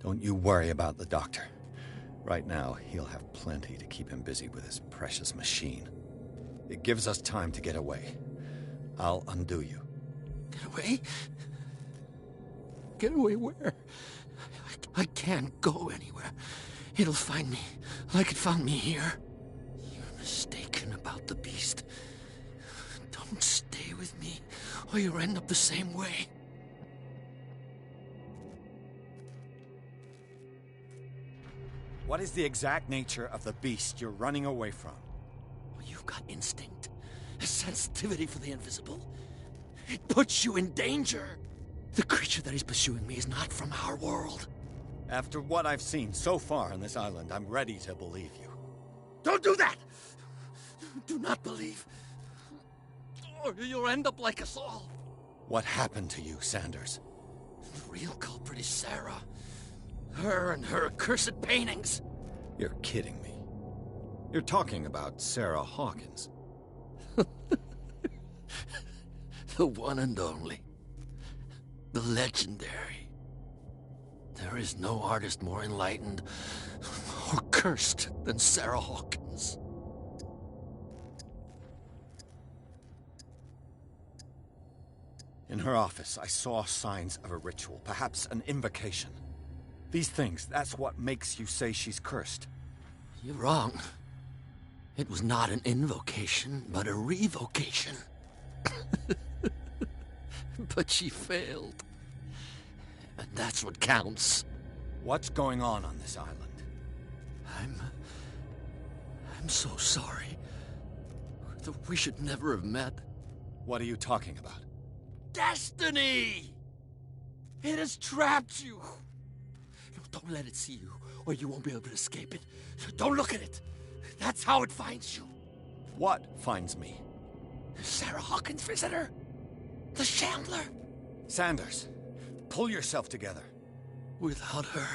Speaker 3: Don't you worry about the doctor. Right now, he'll have plenty to keep him busy with his precious machine. It gives us time to get away. I'll undo you.
Speaker 9: Get away? Get away where? I can't go anywhere. It'll find me, like it found me here. You're mistaken about the beast. Don't stay with me, or you'll end up the same way.
Speaker 3: What is the exact nature of the beast you're running away from?
Speaker 9: You've got instinct, a sensitivity for the invisible. It puts you in danger. The creature that is pursuing me is not from our world.
Speaker 3: After what I've seen so far on this island, I'm ready to believe you.
Speaker 9: Don't do that! Do not believe, or you'll end up like us all.
Speaker 3: What happened to you, Sanders?
Speaker 9: The real culprit is Sarah. Her and her accursed paintings.
Speaker 3: You're kidding me. You're talking about Sarah Hawkins.
Speaker 9: The one and only. The legendary. There is no artist more enlightened or cursed than Sarah Hawkins.
Speaker 3: In her office, I saw signs of a ritual, perhaps an invocation. These things, that's what makes you say she's cursed.
Speaker 9: You're wrong. It was not an invocation, but a revocation. But she failed. And that's what counts.
Speaker 3: What's going on this island?
Speaker 9: I'm so sorry. We should never have met.
Speaker 3: What are you talking about?
Speaker 9: Destiny! It has trapped you. No, don't let it see you, or you won't be able to escape it. Don't look at it. That's how it finds you.
Speaker 3: What finds me?
Speaker 9: Sarah Hawkins' visitor. The Chandler.
Speaker 3: Sanders, pull yourself together.
Speaker 9: Without her...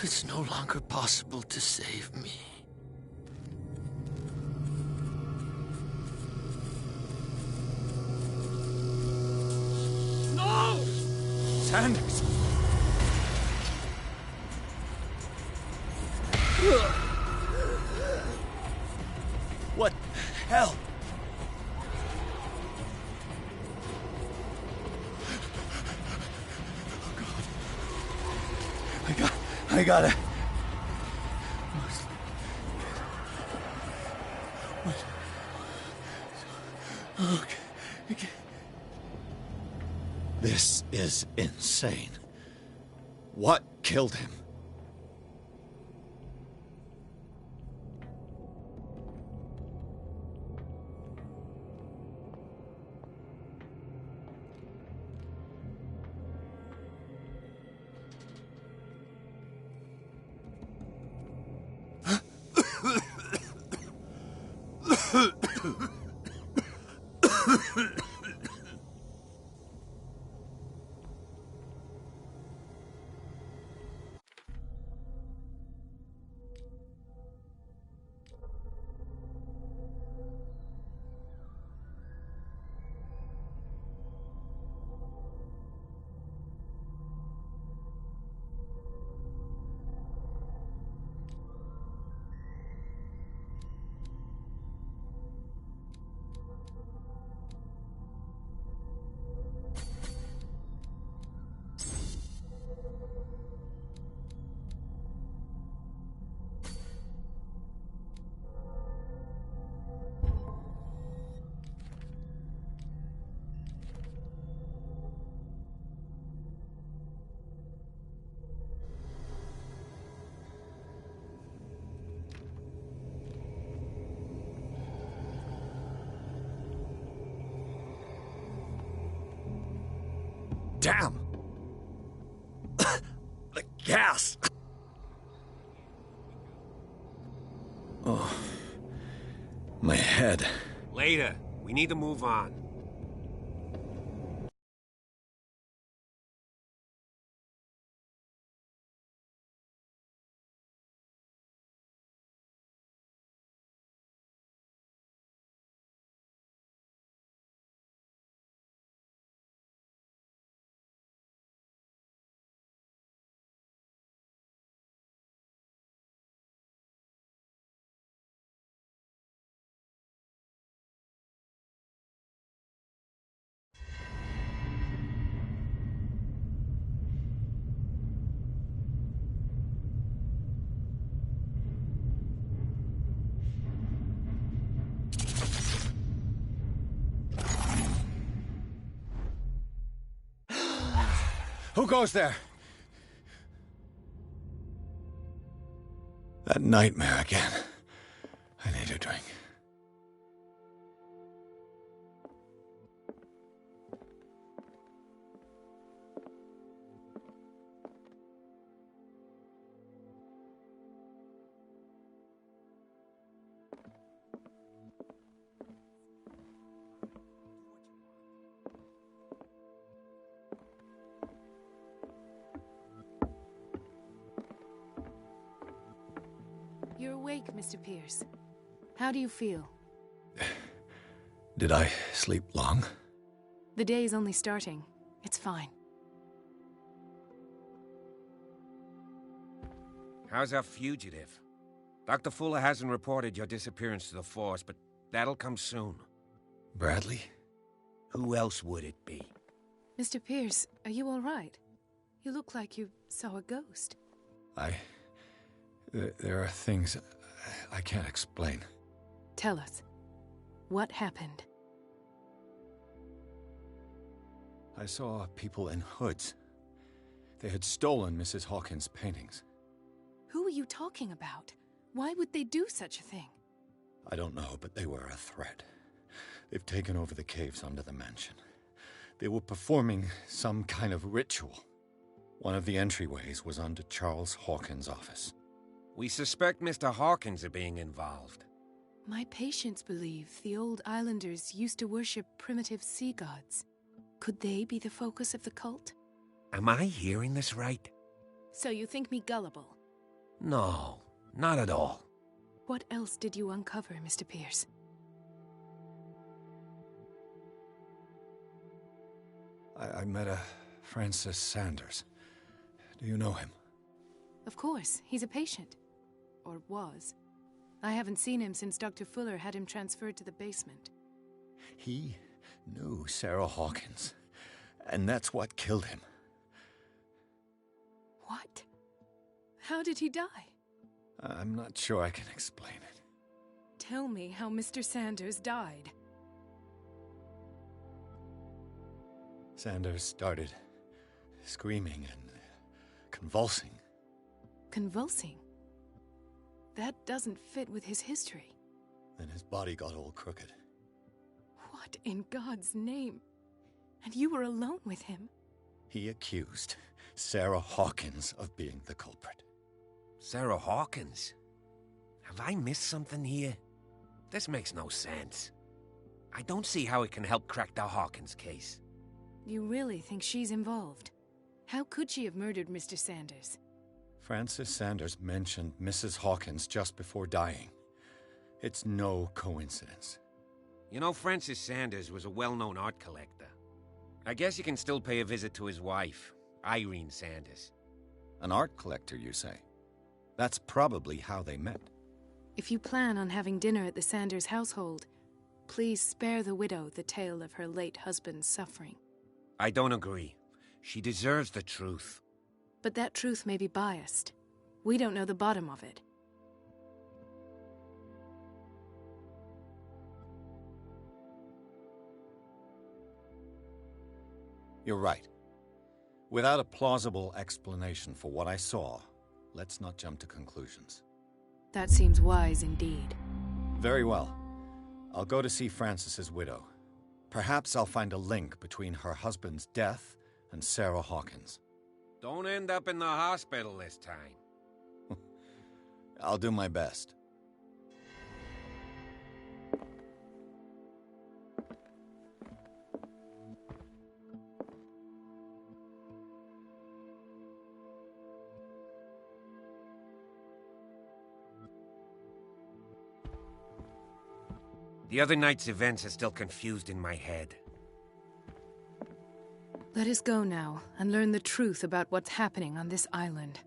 Speaker 9: It's no longer possible to save me.
Speaker 10: No!
Speaker 3: Sanders! What the hell? Oh, God. I gotta... What? Okay. This is insane. What killed him? Damn! The gas! Oh. My head.
Speaker 1: Later. We need to move on.
Speaker 3: Who goes there? That nightmare again. I need a drink.
Speaker 12: You're awake, Mr. Pierce. How do you feel?
Speaker 3: Did I sleep long?
Speaker 12: The day is only starting. It's fine.
Speaker 1: How's our fugitive? Dr. Fuller hasn't reported your disappearance to the force, but that'll come soon.
Speaker 3: Bradley?
Speaker 1: Who else would it be?
Speaker 12: Mr. Pierce, are you all right? You look like you saw a ghost.
Speaker 3: There are things I can't explain.
Speaker 12: Tell us. What happened?
Speaker 3: I saw people in hoods. They had stolen Mrs. Hawkins' paintings.
Speaker 12: Who are you talking about? Why would they do such a thing?
Speaker 3: I don't know, but they were a threat. They've taken over the caves under the mansion. They were performing some kind of ritual. One of the entryways was under Charles Hawkins' office.
Speaker 1: We suspect Mr. Hawkins of being involved.
Speaker 12: My patients believe the old islanders used to worship primitive sea gods. Could they be the focus of the cult?
Speaker 1: Am I hearing this right?
Speaker 12: So you think me gullible?
Speaker 1: No, not at all.
Speaker 12: What else did you uncover, Mr. Pierce?
Speaker 3: I met a Francis Sanders. Do you know him?
Speaker 12: Of course, he's a patient. Or was. I haven't seen him since Dr. Fuller had him transferred to the basement.
Speaker 3: He knew Sarah Hawkins, and that's what killed him.
Speaker 12: What? How did he die?
Speaker 3: I'm not sure I can explain it.
Speaker 12: Tell me how Mr. Sanders died.
Speaker 3: Sanders started screaming and convulsing.
Speaker 12: Convulsing? That doesn't fit with his history.
Speaker 3: Then his body got all crooked.
Speaker 12: What in God's name? And you were alone with him?
Speaker 3: He accused Sarah Hawkins of being the culprit.
Speaker 1: Sarah Hawkins? Have I missed something here? This makes no sense. I don't see how it can help crack the Hawkins case.
Speaker 12: You really think she's involved? How could she have murdered Mr. Sanders?
Speaker 3: Francis Sanders mentioned Mrs. Hawkins just before dying. It's no coincidence.
Speaker 1: You know, Francis Sanders was a well-known art collector. I guess you can still pay a visit to his wife, Irene Sanders.
Speaker 3: An art collector, you say? That's probably how they met.
Speaker 12: If you plan on having dinner at the Sanders household, please spare the widow the tale of her late husband's suffering.
Speaker 1: I don't agree. She deserves the truth.
Speaker 12: But that truth may be biased. We don't know the bottom of it.
Speaker 3: You're right. Without a plausible explanation for what I saw, let's not jump to conclusions.
Speaker 12: That seems wise indeed.
Speaker 3: Very well. I'll go to see Francis's widow. Perhaps I'll find a link between her husband's death and Sarah Hawkins.
Speaker 1: Don't end up in the hospital this time.
Speaker 3: I'll do my best.
Speaker 1: The other night's events are still confused in my head.
Speaker 12: Let us go now and learn the truth about what's happening on this island.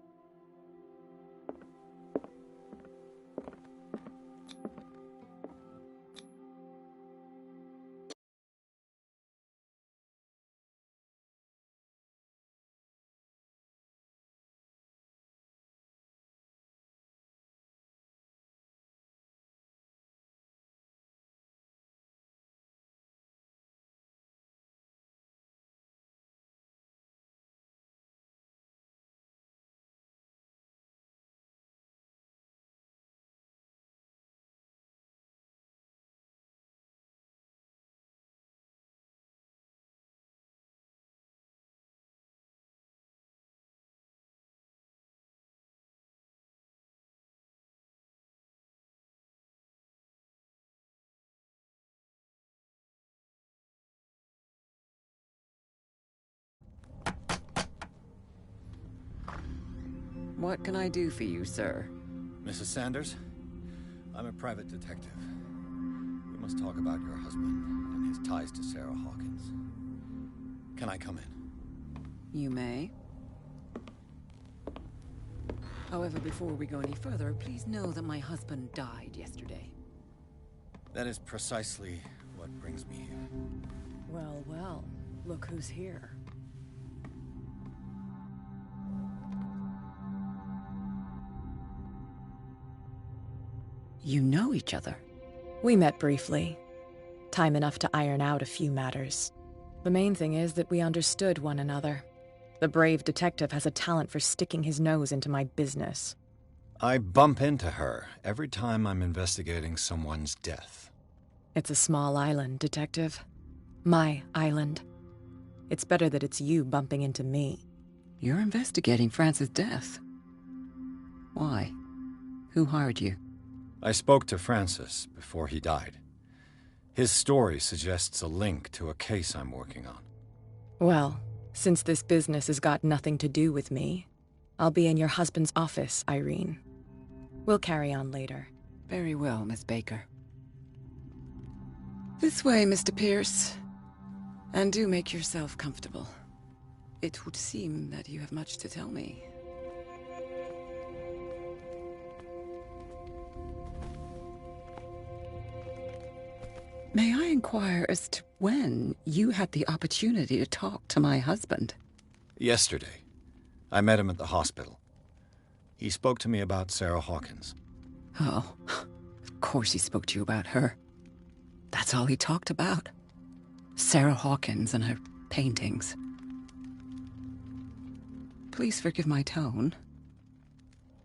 Speaker 16: What can I do for you, sir?
Speaker 3: Mrs. Sanders, I'm a private detective. We must talk about your husband and his ties to Sarah Hawkins. Can I come in?
Speaker 16: You may. However, before we go any further, please know that my husband died yesterday.
Speaker 3: That is precisely what brings me here.
Speaker 16: Well, well, look who's here. You know each other?
Speaker 12: We met briefly. Time enough to iron out a few matters. The main thing is that we understood one another. The brave detective has a talent for sticking his nose into my business.
Speaker 3: I bump into her every time I'm investigating someone's death.
Speaker 12: It's a small island, Detective. My island. It's better that it's you bumping into me.
Speaker 16: You're investigating Francis' death. Why? Who hired you?
Speaker 3: I spoke to Francis before he died. His story suggests a link to a case I'm working on.
Speaker 12: Well, since this business has got nothing to do with me, I'll be in your husband's office, Irene. We'll carry on later.
Speaker 16: Very well, Miss Baker. This way, Mr. Pierce. And do make yourself comfortable. It would seem that you have much to tell me. May I inquire as to when you had the opportunity to talk to my husband?
Speaker 3: Yesterday. I met him at the hospital. He spoke to me about Sarah Hawkins.
Speaker 16: Oh, of course he spoke to you about her. That's all he talked about. Sarah Hawkins and her paintings. Please forgive my tone.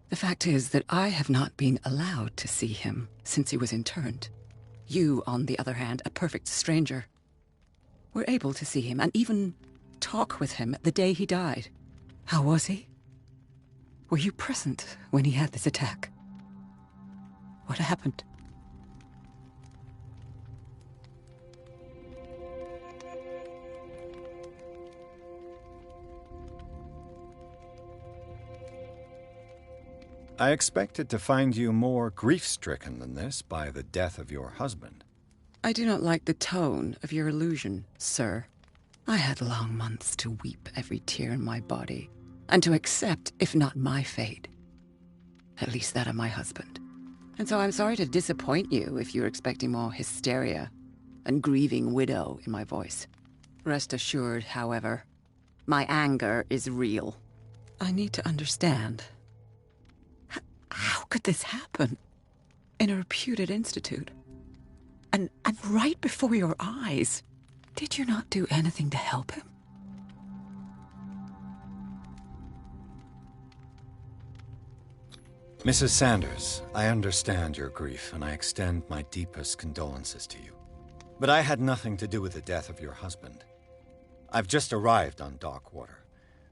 Speaker 16: The fact is that I have not been allowed to see him since he was interned. You, on the other hand, a perfect stranger, were able to see him and even talk with him the day he died. How was he? Were you present when he had this attack? What happened?
Speaker 3: I expected to find you more grief-stricken than this by the death of your husband.
Speaker 16: I do not like the tone of your allusion, sir. I had long months to weep every tear in my body, and to accept, if not my fate, at least that of my husband. And so I'm sorry to disappoint you if you're expecting more hysteria and grieving widow in my voice. Rest assured, however, my anger is real. I need to understand. How could this happen? In a reputed institute? And right before your eyes? Did you not do anything to help him?
Speaker 3: Mrs. Sanders, I understand your grief, and I extend my deepest condolences to you. But I had nothing to do with the death of your husband. I've just arrived on Darkwater.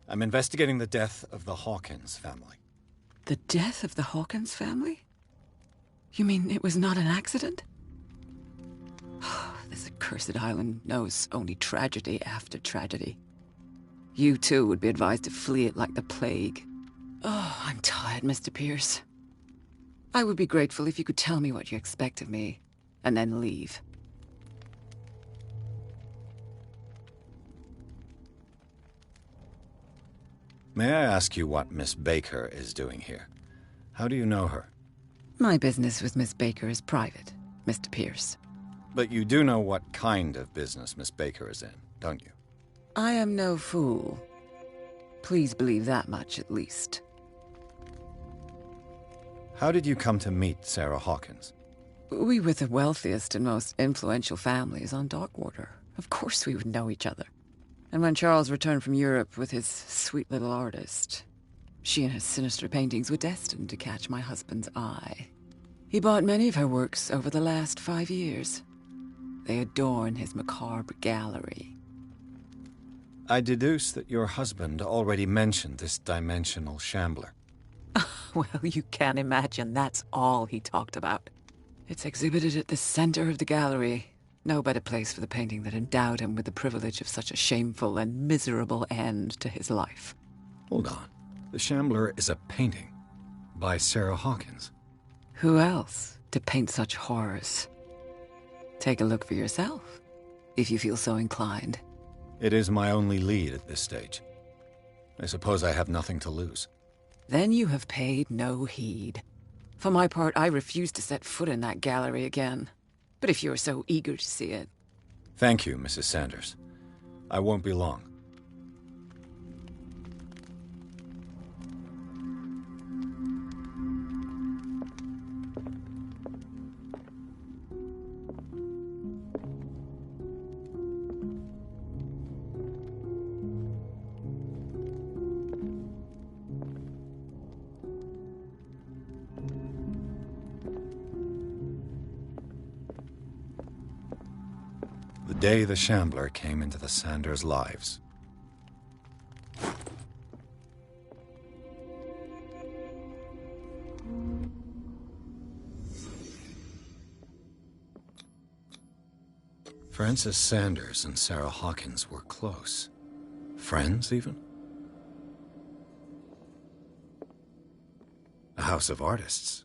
Speaker 3: I'm investigating the death of the Hawkins family.
Speaker 16: The death of the Hawkins family? You mean it was not an accident? This accursed island knows only tragedy after tragedy. You too would be advised to flee it like the plague. Oh, I'm tired, Mr. Pierce. I would be grateful if you could tell me what you expect of me, and then leave.
Speaker 3: May I ask you what Miss Baker is doing here? How do you know her?
Speaker 16: My business with Miss Baker is private, Mr. Pierce.
Speaker 3: But you do know what kind of business Miss Baker is in, don't you?
Speaker 16: I am no fool. Please believe that much, at least.
Speaker 3: How did you come to meet Sarah Hawkins?
Speaker 16: We were the wealthiest and most influential families on Darkwater. Of course we would know each other. And when Charles returned from Europe with his sweet little artist, she and her sinister paintings were destined to catch my husband's eye. He bought many of her works over the last 5 years. They adorn his macabre gallery.
Speaker 3: I deduce that your husband already mentioned this dimensional shambler.
Speaker 16: Well, you can imagine that's all he talked about. It's exhibited at the center of the gallery. No better place for the painting that endowed him with the privilege of such a shameful and miserable end to his life.
Speaker 3: Hold on.
Speaker 2: The Shambler is a painting by Sarah Hawkins.
Speaker 16: Who else to paint such horrors? Take a look for yourself, if you feel so inclined.
Speaker 2: It is my only lead at this stage. I suppose I have nothing to lose.
Speaker 16: Then you have paid no heed. For my part, I refuse to set foot in that gallery again. But if you're so eager to see it...
Speaker 2: Thank you, Mrs. Sanders. I won't be long. The day the Shambler came into the Sanders' lives. Frances Sanders and Sarah Hawkins were close. Friends, even? A house of artists.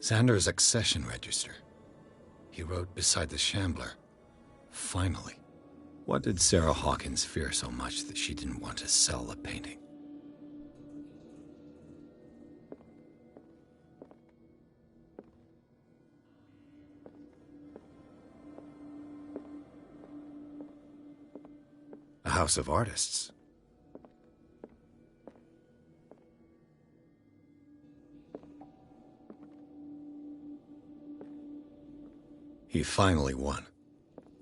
Speaker 2: Sanders' accession register. He wrote beside the Shambler, "Finally." What did Sarah Hawkins fear so much that she didn't want to sell the painting? A house of artists. He finally won.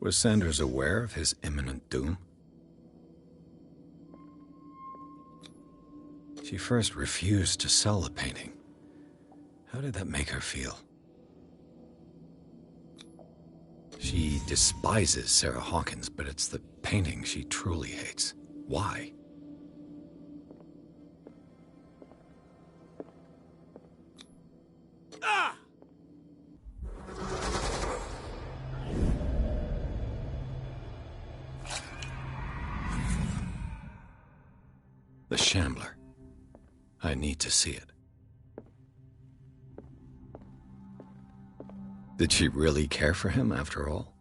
Speaker 2: Was Sanders aware of his imminent doom? She first refused to sell the painting. How did that make her feel? She despises Sarah Hawkins, but it's the painting she truly hates. Why?
Speaker 15: Ah!
Speaker 2: The Shambler. I need to see it. Did she really care for him after all?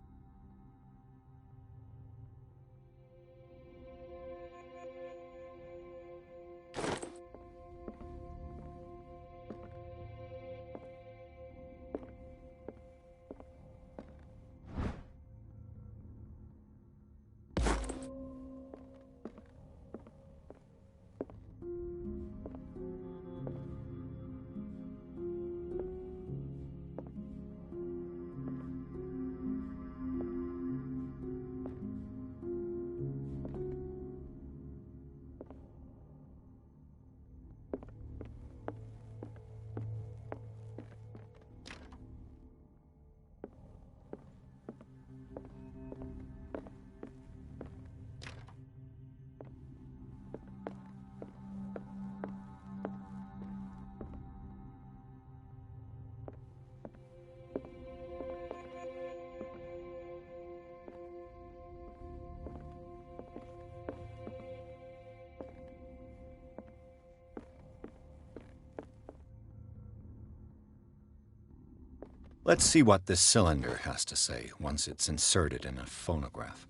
Speaker 2: Let's see what this cylinder has to say once it's inserted in a phonograph.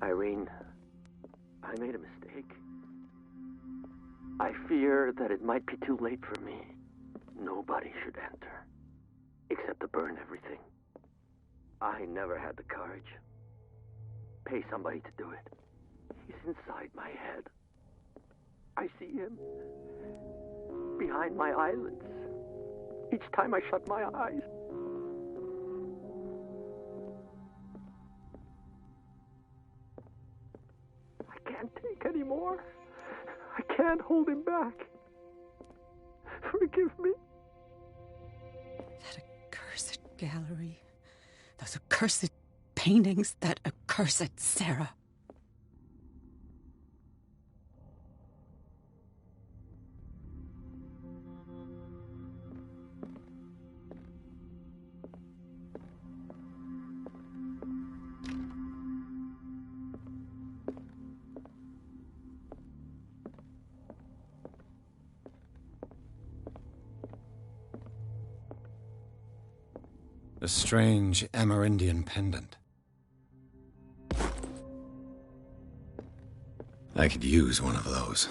Speaker 10: Irene, I made a mistake. I fear that it might be too late for me. Nobody should enter, except to burn everything. I never had the courage. Pay somebody to do it. He's inside my head. I see him behind my eyelids. Each time I shut my eyes. I can't take any more. I can't hold him back. Forgive me.
Speaker 16: That accursed gallery. Those accursed paintings. That accursed Sarah.
Speaker 3: A strange Amerindian pendant. I could use one of those.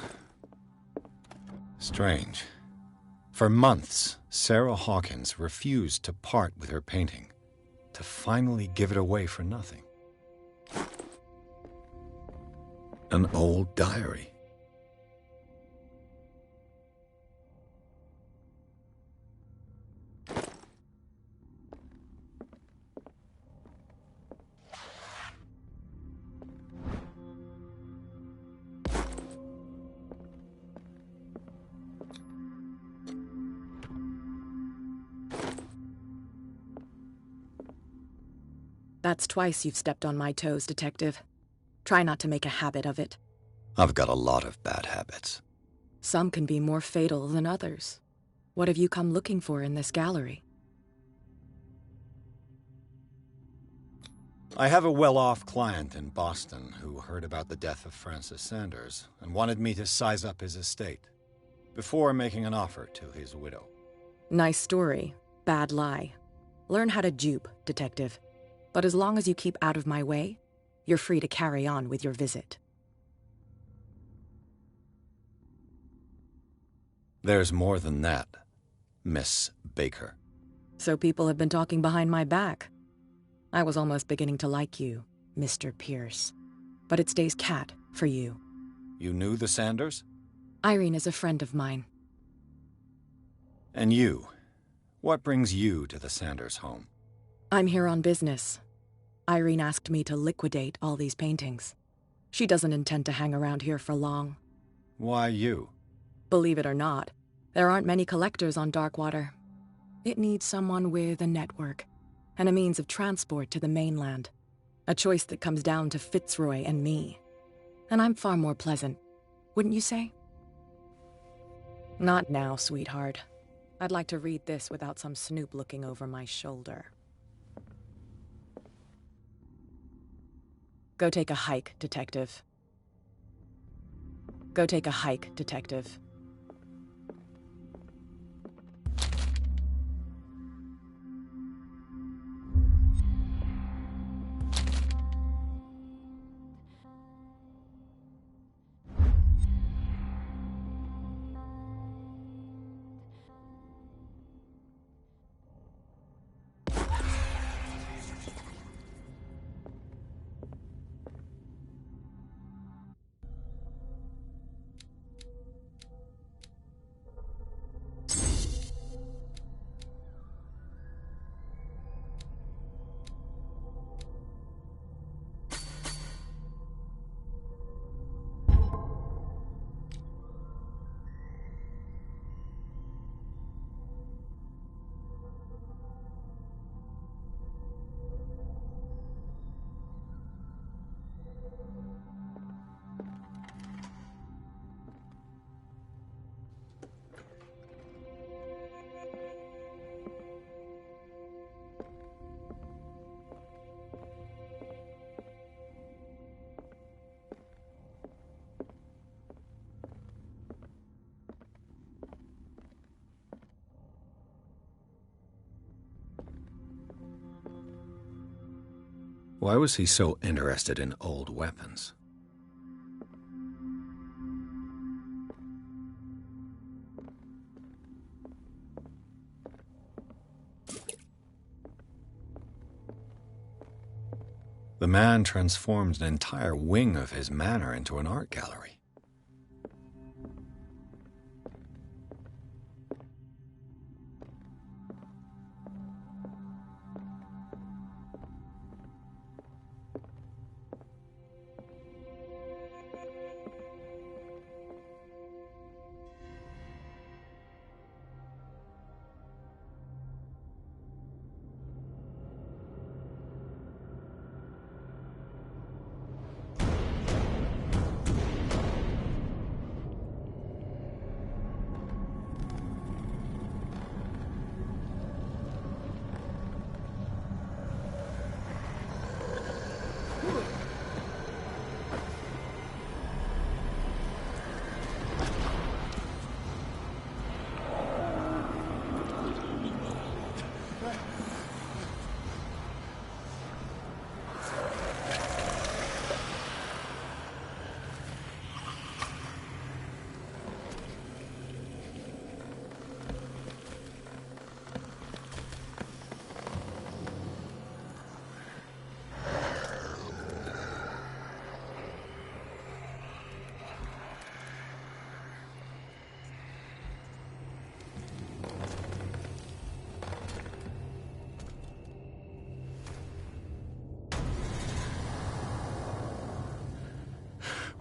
Speaker 3: Strange. For months, Sarah Hawkins refused to part with her painting, to finally give it away for nothing. An old diary.
Speaker 12: That's twice you've stepped on my toes, Detective. Try not to make a habit of it.
Speaker 3: I've got a lot of bad habits.
Speaker 12: Some can be more fatal than others. What have you come looking for in this gallery?
Speaker 3: I have a well-off client in Boston who heard about the death of Francis Sanders and wanted me to size up his estate before making an offer to his widow.
Speaker 12: Nice story. Bad lie. Learn how to dupe, Detective. But as long as you keep out of my way, you're free to carry on with your visit.
Speaker 3: There's more than that, Miss Baker.
Speaker 12: So people have been talking behind my back. I was almost beginning to like you, Mr. Pierce. But it stays cat for you.
Speaker 3: You knew the Sanders?
Speaker 12: Irene is a friend of mine.
Speaker 3: And you? What brings you to the Sanders home?
Speaker 12: I'm here on business. Irene asked me to liquidate all these paintings. She doesn't intend to hang around here for long.
Speaker 3: Why you?
Speaker 12: Believe it or not, there aren't many collectors on Darkwater. It needs someone with a network and a means of transport to the mainland. A choice that comes down to Fitzroy and me. And I'm far more pleasant, wouldn't you say? Not now, sweetheart. I'd like to read this without some snoop looking over my shoulder. Go take a hike, Detective. Go take a hike, Detective.
Speaker 3: Why was he so interested in old weapons? The man transformed an entire wing of his manor into an art gallery.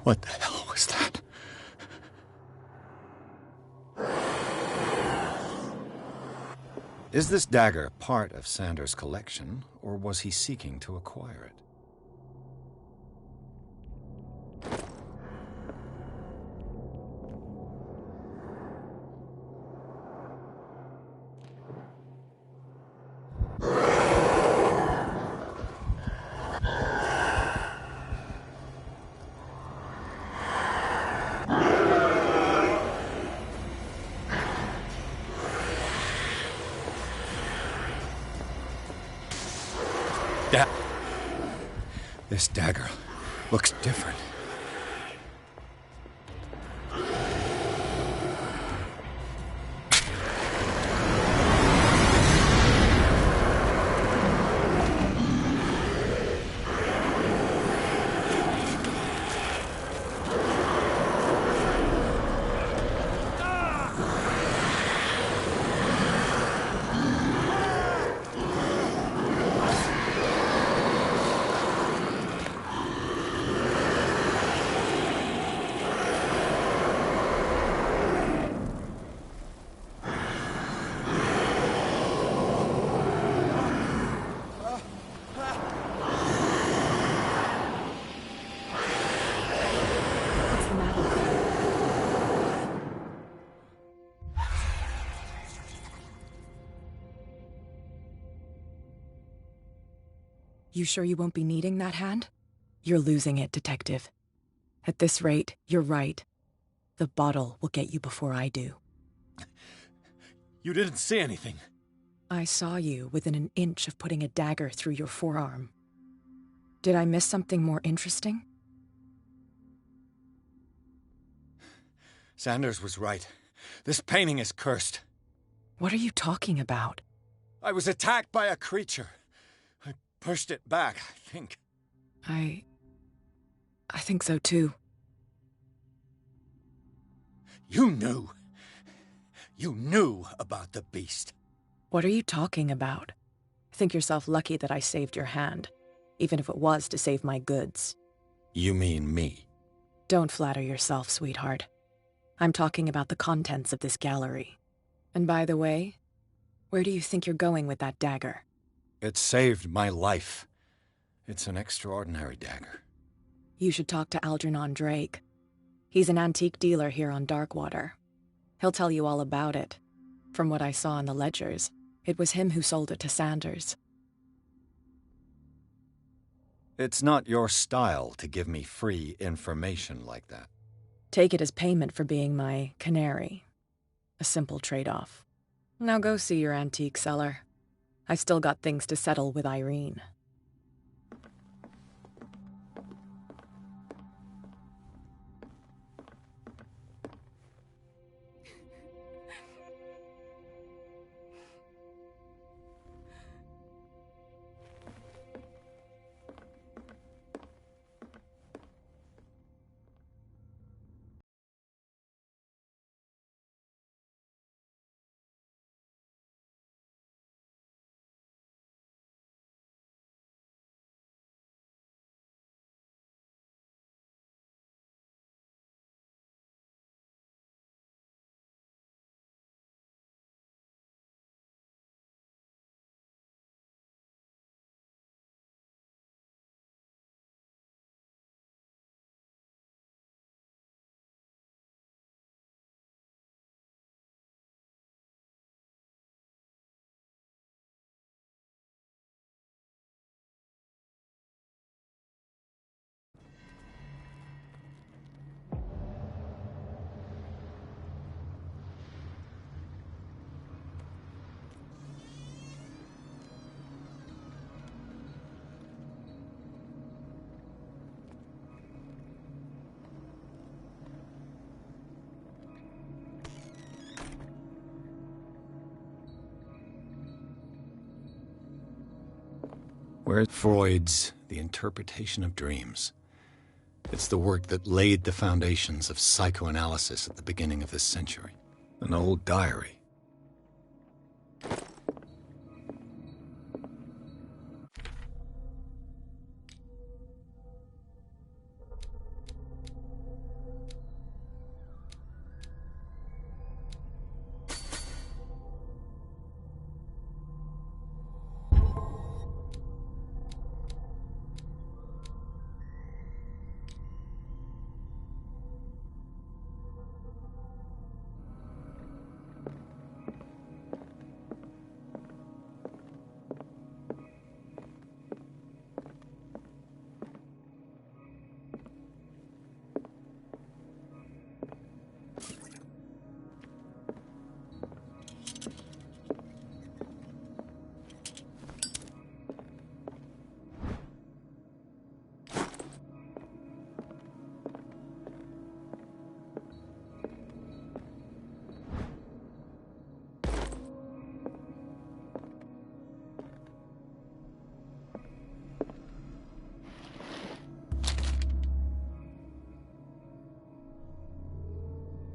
Speaker 3: What the hell was that? Is this dagger part of Sanders' collection, or was he seeking to acquire it? This dagger looks different.
Speaker 12: You sure you won't be needing that hand? You're losing it, Detective. At this rate, you're right. The bottle will get you before I do.
Speaker 3: You didn't see anything.
Speaker 12: I saw you within an inch of putting a dagger through your forearm. Did I miss something more interesting?
Speaker 3: Sanders was right. This painting is cursed.
Speaker 12: What are you talking about?
Speaker 3: I was attacked by a creature. I pushed it back, I think.
Speaker 12: I think so too.
Speaker 3: You knew. You knew about the beast.
Speaker 12: What are you talking about? Think yourself lucky that I saved your hand, even if it was to save my goods.
Speaker 3: You mean me?
Speaker 12: Don't flatter yourself, sweetheart. I'm talking about the contents of this gallery. And by the way, where do you think you're going with that dagger?
Speaker 3: It saved my life. It's an extraordinary dagger.
Speaker 12: You should talk to Algernon Drake. He's an antique dealer here on Darkwater. He'll tell you all about it. From what I saw in the ledgers, it was him who sold it to Sanders.
Speaker 3: It's not your style to give me free information like that.
Speaker 12: Take it as payment for being my canary. A simple trade-off. Now go see your antique seller. I've still got things to settle with Irene.
Speaker 3: Where's Freud's The Interpretation of Dreams? It's the work that laid the foundations of psychoanalysis at the beginning of this century. An old diary.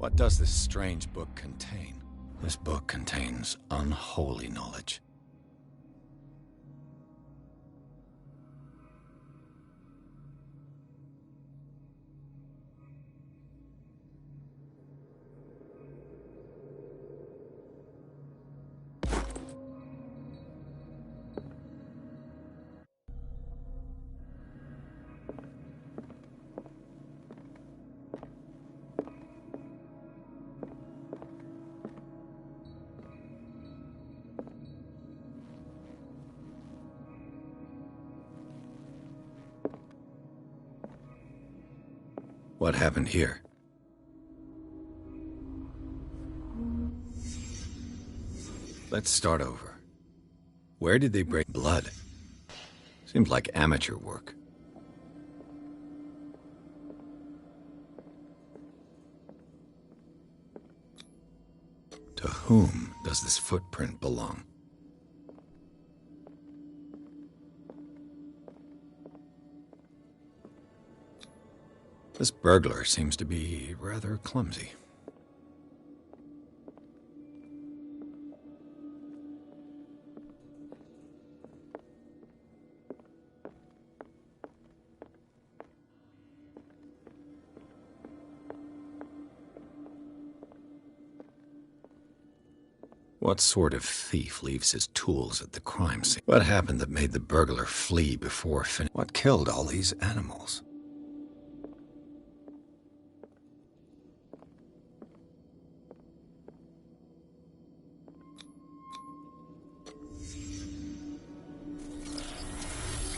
Speaker 2: What does this strange book contain? This book contains unholy knowledge. What happened here? Let's start over. Where did they break blood? Seems like amateur work. To whom does this footprint belong? This burglar seems to be rather clumsy. What sort of thief leaves his tools at the crime scene? What happened that made the burglar flee before finishing? What killed all these animals?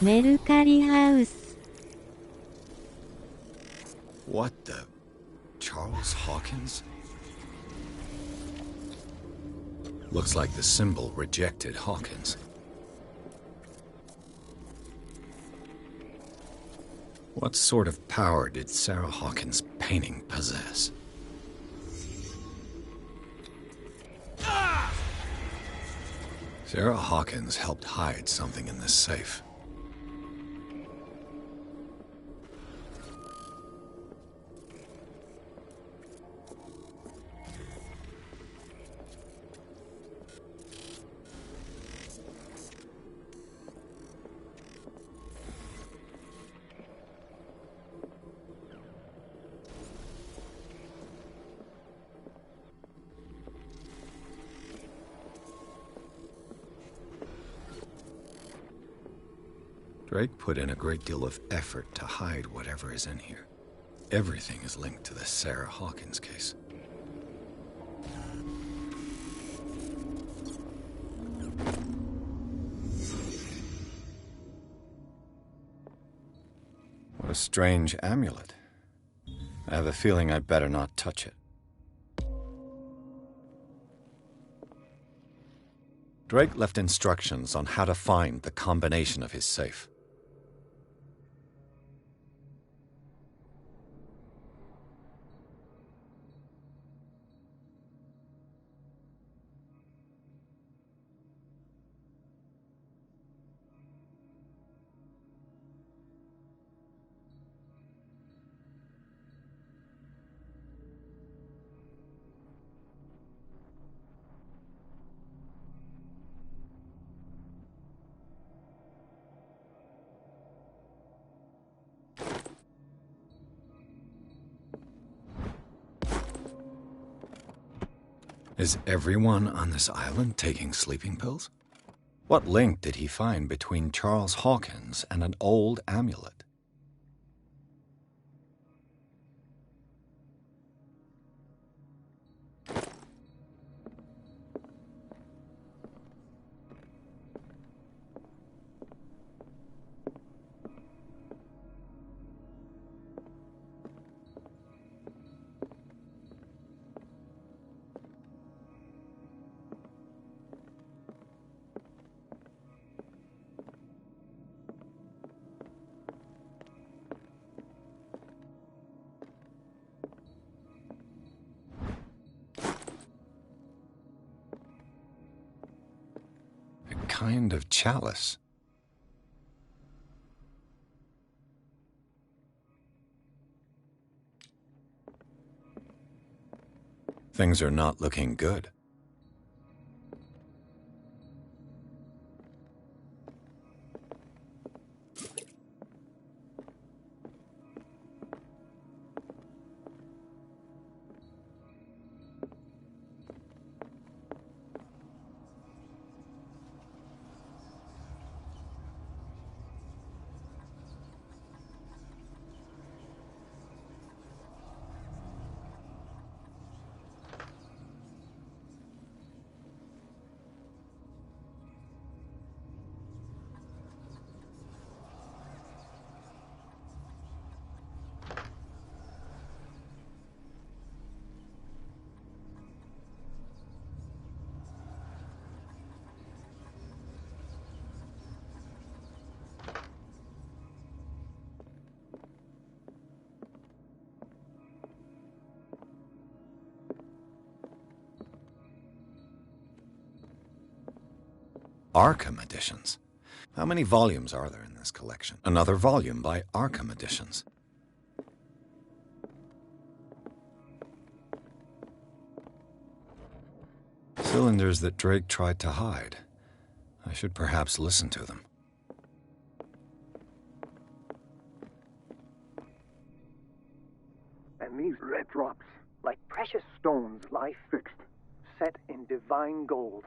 Speaker 4: Mercari House.
Speaker 2: What the? Charles Hawkins? Looks like the symbol rejected Hawkins. What sort of power did Sarah Hawkins' painting possess? Sarah Hawkins helped hide something in this safe. Drake put in a great deal of effort to hide whatever is in here. Everything is linked to the Sarah Hawkins case. What a strange amulet. I have a feeling I'd better not touch it. Drake left instructions on how to find the combination of his safe. Is everyone on this island taking sleeping pills? What link did he find between Charles Hawkins and an old amulet? Kind of chalice. Things are not looking good. Arkham editions. How many volumes are there in this collection? Another volume by Arkham Editions. Cylinders that Drake tried to hide. I should perhaps listen to them.
Speaker 17: And these red drops, like precious stones, lie fixed, set in divine gold.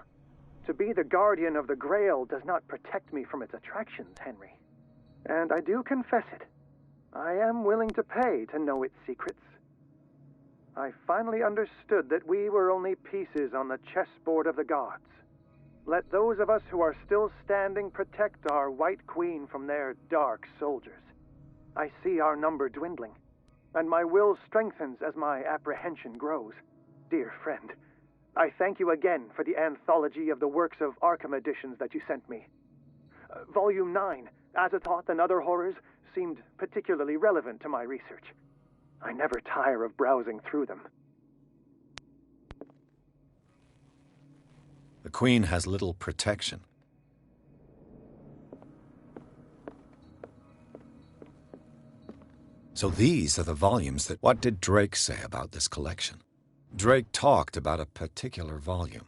Speaker 17: To be the guardian of the Grail does not protect me from its attractions, Henry. And I do confess it. I am willing to pay to know its secrets. I finally understood that we were only pieces on the chessboard of the gods. Let those of us who are still standing protect our White Queen from their dark soldiers. I see our number dwindling, and my will strengthens as my apprehension grows. Dear friend, I thank you again for the anthology of the works of Arkham Editions that you sent me. Volume 9, Azathoth and Other Horrors, seemed particularly relevant to my research. I never tire of browsing through them.
Speaker 2: The Queen has little protection. So these are the volumes that... What did Drake say about this collection? Drake talked about a particular volume.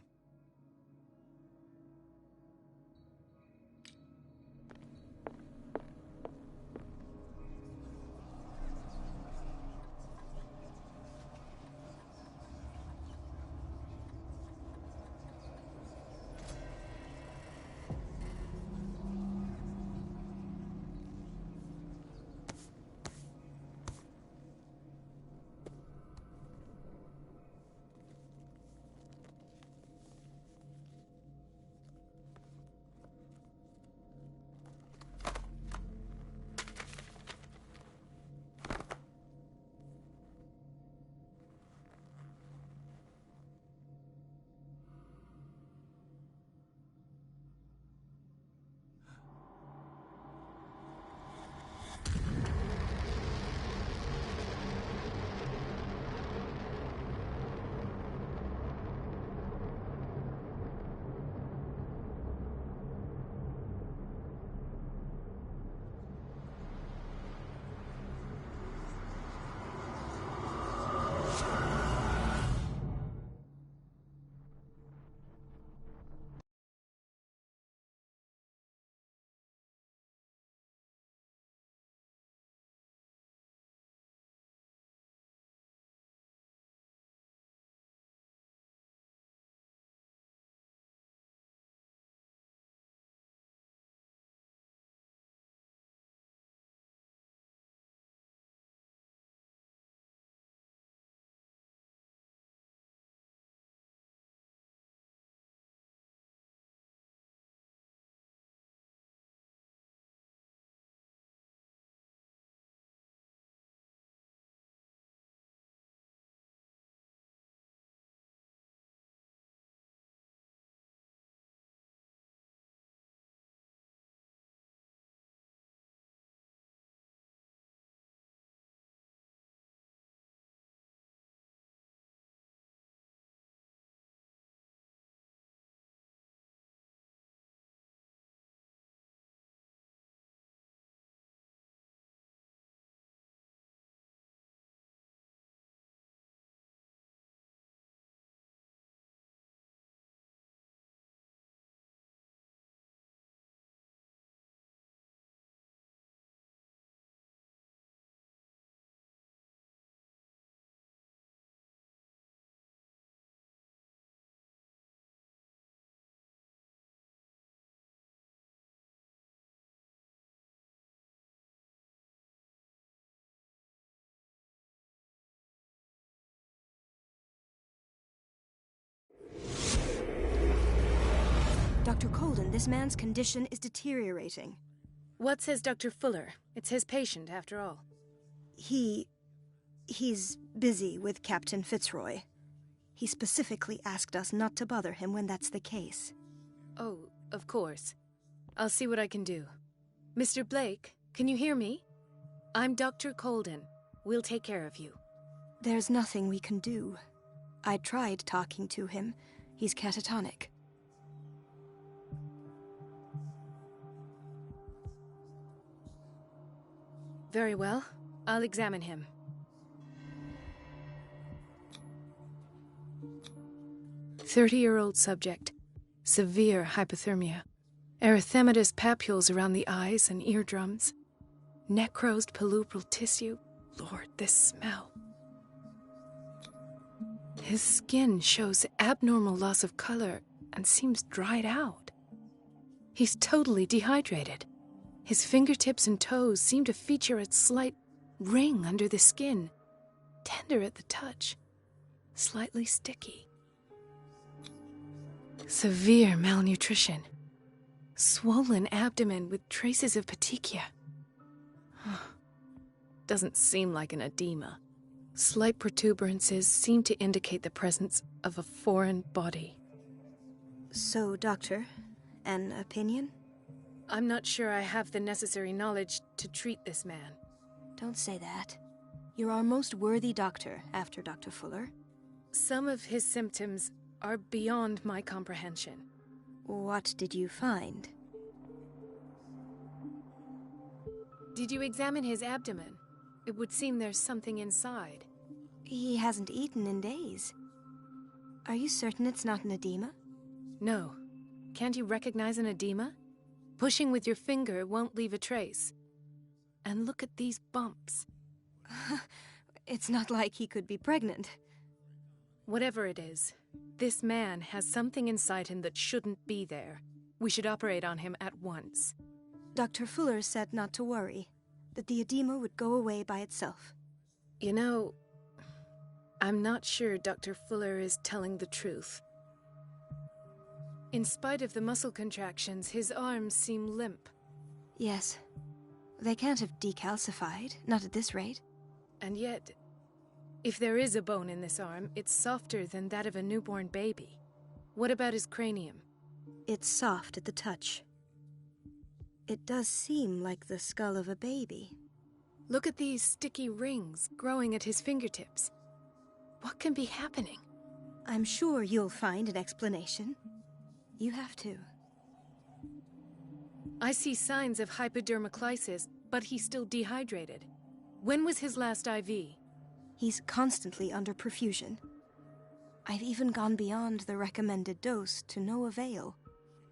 Speaker 18: Dr. Colden, this man's condition is deteriorating.
Speaker 12: What says Dr. Fuller? It's his patient, after all.
Speaker 18: He's busy with Captain Fitzroy. He specifically asked us not to bother him when that's the case.
Speaker 12: Oh, of course. I'll see what I can do. Mr. Blake, can you hear me? I'm Dr. Colden. We'll take care of you.
Speaker 18: There's nothing we can do. I tried talking to him. He's catatonic.
Speaker 12: Very well. I'll examine him. "30-year-old subject. Severe hypothermia. Erythematous papules around the eyes and eardrums. Necrosed palpebral tissue. Lord, this smell. His skin shows abnormal loss of color and seems dried out. He's totally dehydrated. His fingertips and toes seem to feature a slight ring under the skin, tender at the touch, slightly sticky. Severe malnutrition. Swollen abdomen with traces of petechia. Doesn't seem like an edema. Slight protuberances seem to indicate the presence of a foreign body.
Speaker 18: So, Doctor, an opinion?
Speaker 12: I'm not sure I have the necessary knowledge to treat this man.
Speaker 18: Don't say that. You're our most worthy doctor after Dr. Fuller.
Speaker 12: Some of his symptoms are beyond my comprehension.
Speaker 18: What did you find?
Speaker 12: Did you examine his abdomen? It would seem there's something inside.
Speaker 18: He hasn't eaten in days. Are you certain it's not an edema?
Speaker 12: No. Can't you recognize an edema? Pushing with your finger won't leave a trace. And look at these bumps.
Speaker 18: It's not like he could be pregnant.
Speaker 12: Whatever it is, this man has something inside him that shouldn't be there. We should operate on him at once.
Speaker 18: Dr. Fuller said not to worry, that the edema would go away by itself.
Speaker 12: You know, I'm not sure Dr. Fuller is telling the truth. In spite of the muscle contractions, his arms seem limp.
Speaker 18: Yes. They can't have decalcified, not at this rate.
Speaker 12: And yet, if there is a bone in this arm, it's softer than that of a newborn baby. What about his cranium?
Speaker 18: It's soft at the touch. It does seem like the skull of a baby.
Speaker 12: Look at these sticky rings growing at his fingertips. What can be happening?
Speaker 18: I'm sure you'll find an explanation. You have to.
Speaker 12: I see signs of hypodermoclysis, but he's still dehydrated. When was his last IV?
Speaker 18: He's constantly under perfusion. I've even gone beyond the recommended dose to no avail.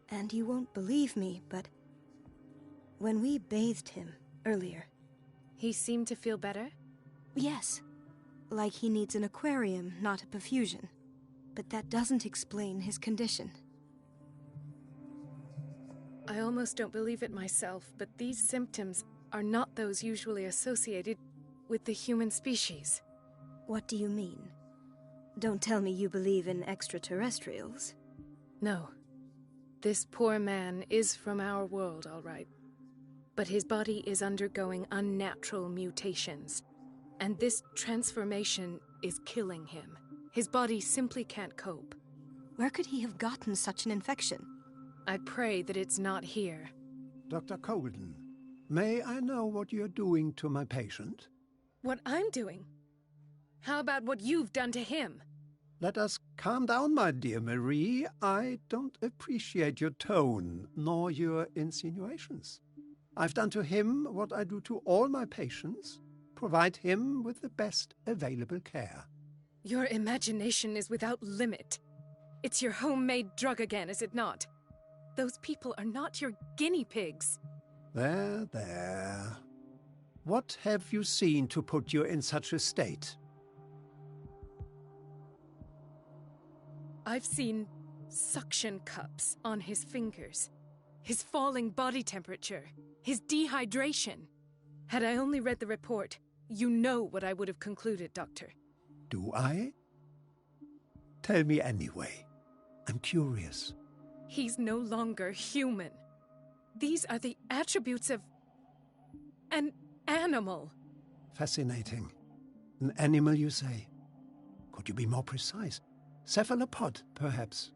Speaker 18: And you won't believe me, but when we bathed him earlier...
Speaker 12: He seemed to feel better?
Speaker 18: Yes. Like he needs an aquarium, not a perfusion. But that doesn't explain his condition.
Speaker 12: I almost don't believe it myself, but these symptoms are not those usually associated with the human species.
Speaker 18: What do you mean? Don't tell me you believe in extraterrestrials.
Speaker 12: No. This poor man is from our world, all right. But his body is undergoing unnatural mutations. And this transformation is killing him. His body simply can't cope.
Speaker 18: Where could he have gotten such an infection?
Speaker 12: I pray that it's not here.
Speaker 8: Dr. Colden, may I know what you're doing to my patient?
Speaker 12: What I'm doing? How about what you've done to him?
Speaker 8: Let us calm down, my dear Marie. I don't appreciate your tone, nor your insinuations. I've done to him what I do to all my patients. Provide him with the best available care.
Speaker 12: Your imagination is without limit. It's your homemade drug again, is it not? Those people are not your guinea pigs.
Speaker 8: There, there. What have you seen to put you in such a state?
Speaker 12: I've seen suction cups on his fingers, his falling body temperature, his dehydration. Had I only read the report, you know what I would have concluded, Doctor.
Speaker 8: Do I? Tell me anyway. I'm curious.
Speaker 12: He's no longer human. These are the attributes of an animal.
Speaker 8: Fascinating. An animal, you say? Could you be more precise? Cephalopod, perhaps?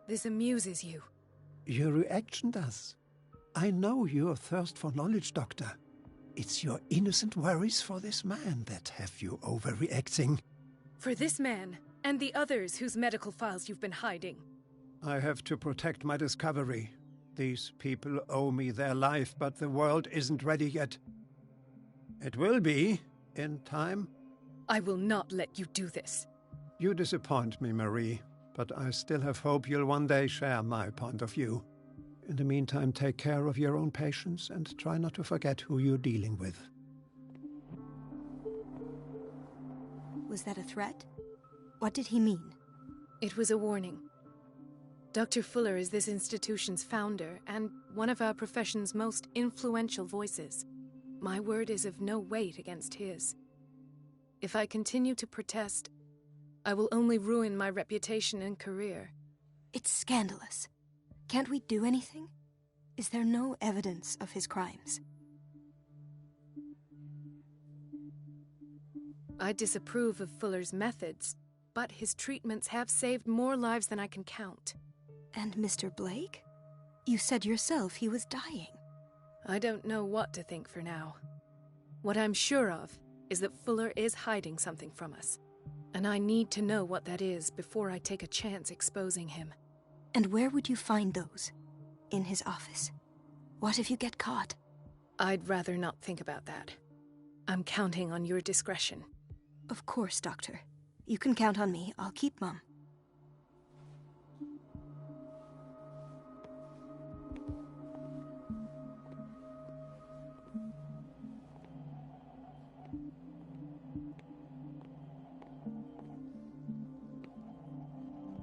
Speaker 12: This amuses you.
Speaker 8: Your reaction does. I know your thirst for knowledge, Doctor. It's your innocent worries for this man that have you overreacting.
Speaker 12: For this man, and the others whose medical files you've been hiding.
Speaker 8: I have to protect my discovery. These people owe me their life, but the world isn't ready yet. It will be, in time.
Speaker 12: I will not let you do this.
Speaker 8: You disappoint me, Marie, but I still have hope you'll one day share my point of view. In the meantime, take care of your own patients and try not to forget who you're dealing with.
Speaker 18: Was that a threat? What did he mean?
Speaker 12: It was a warning. Dr. Fuller is this institution's founder and one of our profession's most influential voices. My word is of no weight against his. If I continue to protest, I will only ruin my reputation and career.
Speaker 18: It's scandalous. Can't we do anything? Is there no evidence of his crimes?
Speaker 12: I disapprove of Fuller's methods, but his treatments have saved more lives than I can count.
Speaker 18: And Mr. Blake? You said yourself he was dying.
Speaker 12: I don't know what to think for now. What I'm sure of is that Fuller is hiding something from us. And I need to know what that is before I take a chance exposing him.
Speaker 18: And where would you find those? In his office? What if you get caught?
Speaker 12: I'd rather not think about that. I'm counting on your discretion.
Speaker 18: Of course, Doctor. You can count on me. I'll keep mum.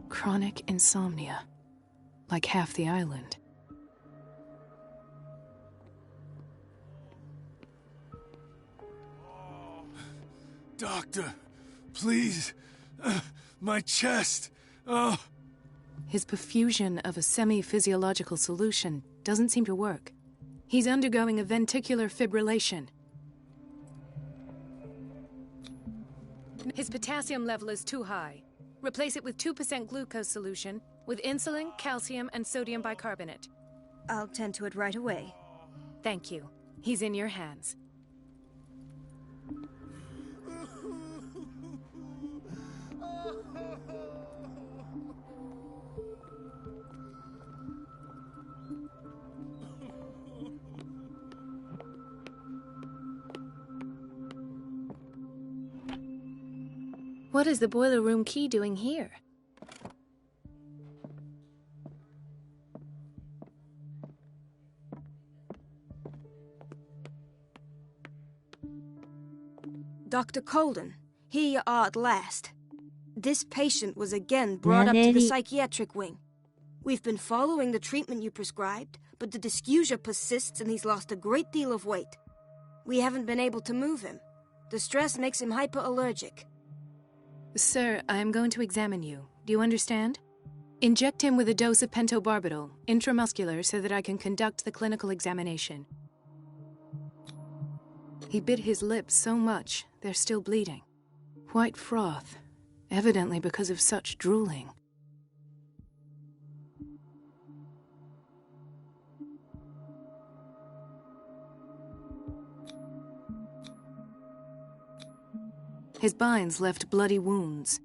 Speaker 12: Chronic insomnia. Like half the island.
Speaker 6: Doctor, please. My chest. Oh.
Speaker 12: His perfusion of a semi-physiological solution doesn't seem to work. He's undergoing a ventricular fibrillation. His potassium level is too high. Replace it with 2% glucose solution with insulin, calcium, and sodium bicarbonate.
Speaker 18: I'll tend to it right away.
Speaker 12: Thank you. He's in your hands. What is the boiler room key doing here?
Speaker 18: Dr. Colden, here you are at last. This patient was again brought up to the psychiatric wing. We've been following the treatment you prescribed, but the dysgeusia persists and he's lost a great deal of weight. We haven't been able to move him. The stress makes him hyperallergic.
Speaker 12: Sir, I am going to examine you. Do you understand? Inject him with a dose of pentobarbital, intramuscular, so that I can conduct the clinical examination. He bit his lips so much, they're still bleeding. White froth, evidently because of such drooling. His binds left bloody wounds.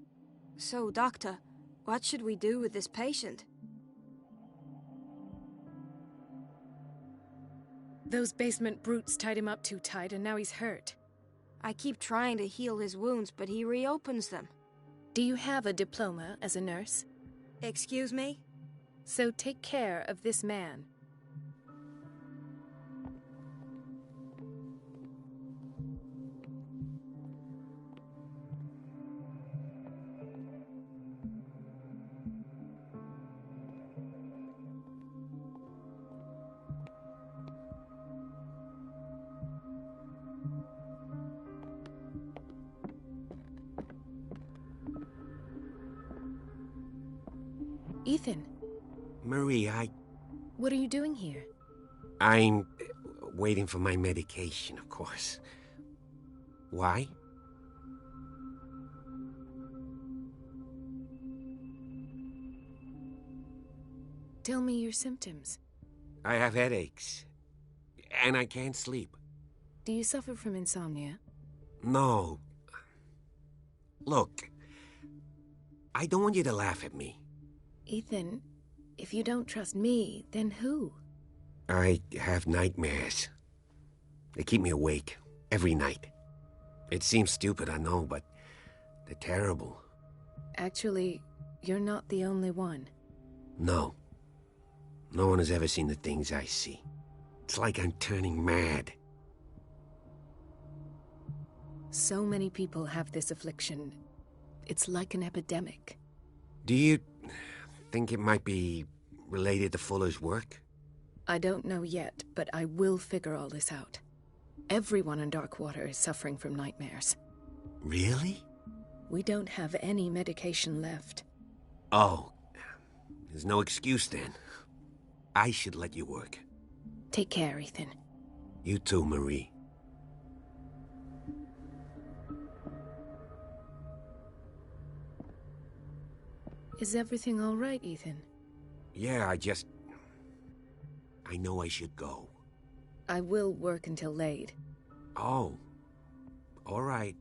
Speaker 18: So, Doctor, what should we do with this patient?
Speaker 12: Those basement brutes tied him up too tight and now he's hurt.
Speaker 18: I keep trying to heal his wounds, but he reopens them.
Speaker 12: Do you have a diploma as a nurse?
Speaker 18: Excuse me?
Speaker 12: So take care of this man. Ethan.
Speaker 1: Marie,
Speaker 12: What are you doing here?
Speaker 1: I'm waiting for my medication, of course. Why?
Speaker 12: Tell me your symptoms.
Speaker 1: I have headaches. And I can't sleep.
Speaker 12: Do you suffer from insomnia?
Speaker 1: No. Look, I don't want you to laugh at me.
Speaker 12: Ethan, if you don't trust me, then who?
Speaker 1: I have nightmares. They keep me awake every night. It seems stupid, I know, but they're terrible.
Speaker 12: Actually, you're not the only one.
Speaker 1: No. No one has ever seen the things I see. It's like I'm turning mad.
Speaker 12: So many people have this affliction. It's like an epidemic.
Speaker 1: Do you think it might be related to Fuller's work?
Speaker 12: I don't know yet, but I will figure all this out. Everyone in Darkwater is suffering from nightmares.
Speaker 1: Really?
Speaker 12: We don't have any medication left.
Speaker 1: Oh. There's no excuse then. I should let you work.
Speaker 12: Take care, Ethan.
Speaker 1: You too, Marie.
Speaker 12: Is everything all right, Ethan?
Speaker 1: Yeah, I know I should go.
Speaker 12: I will work until late.
Speaker 1: Oh. All right.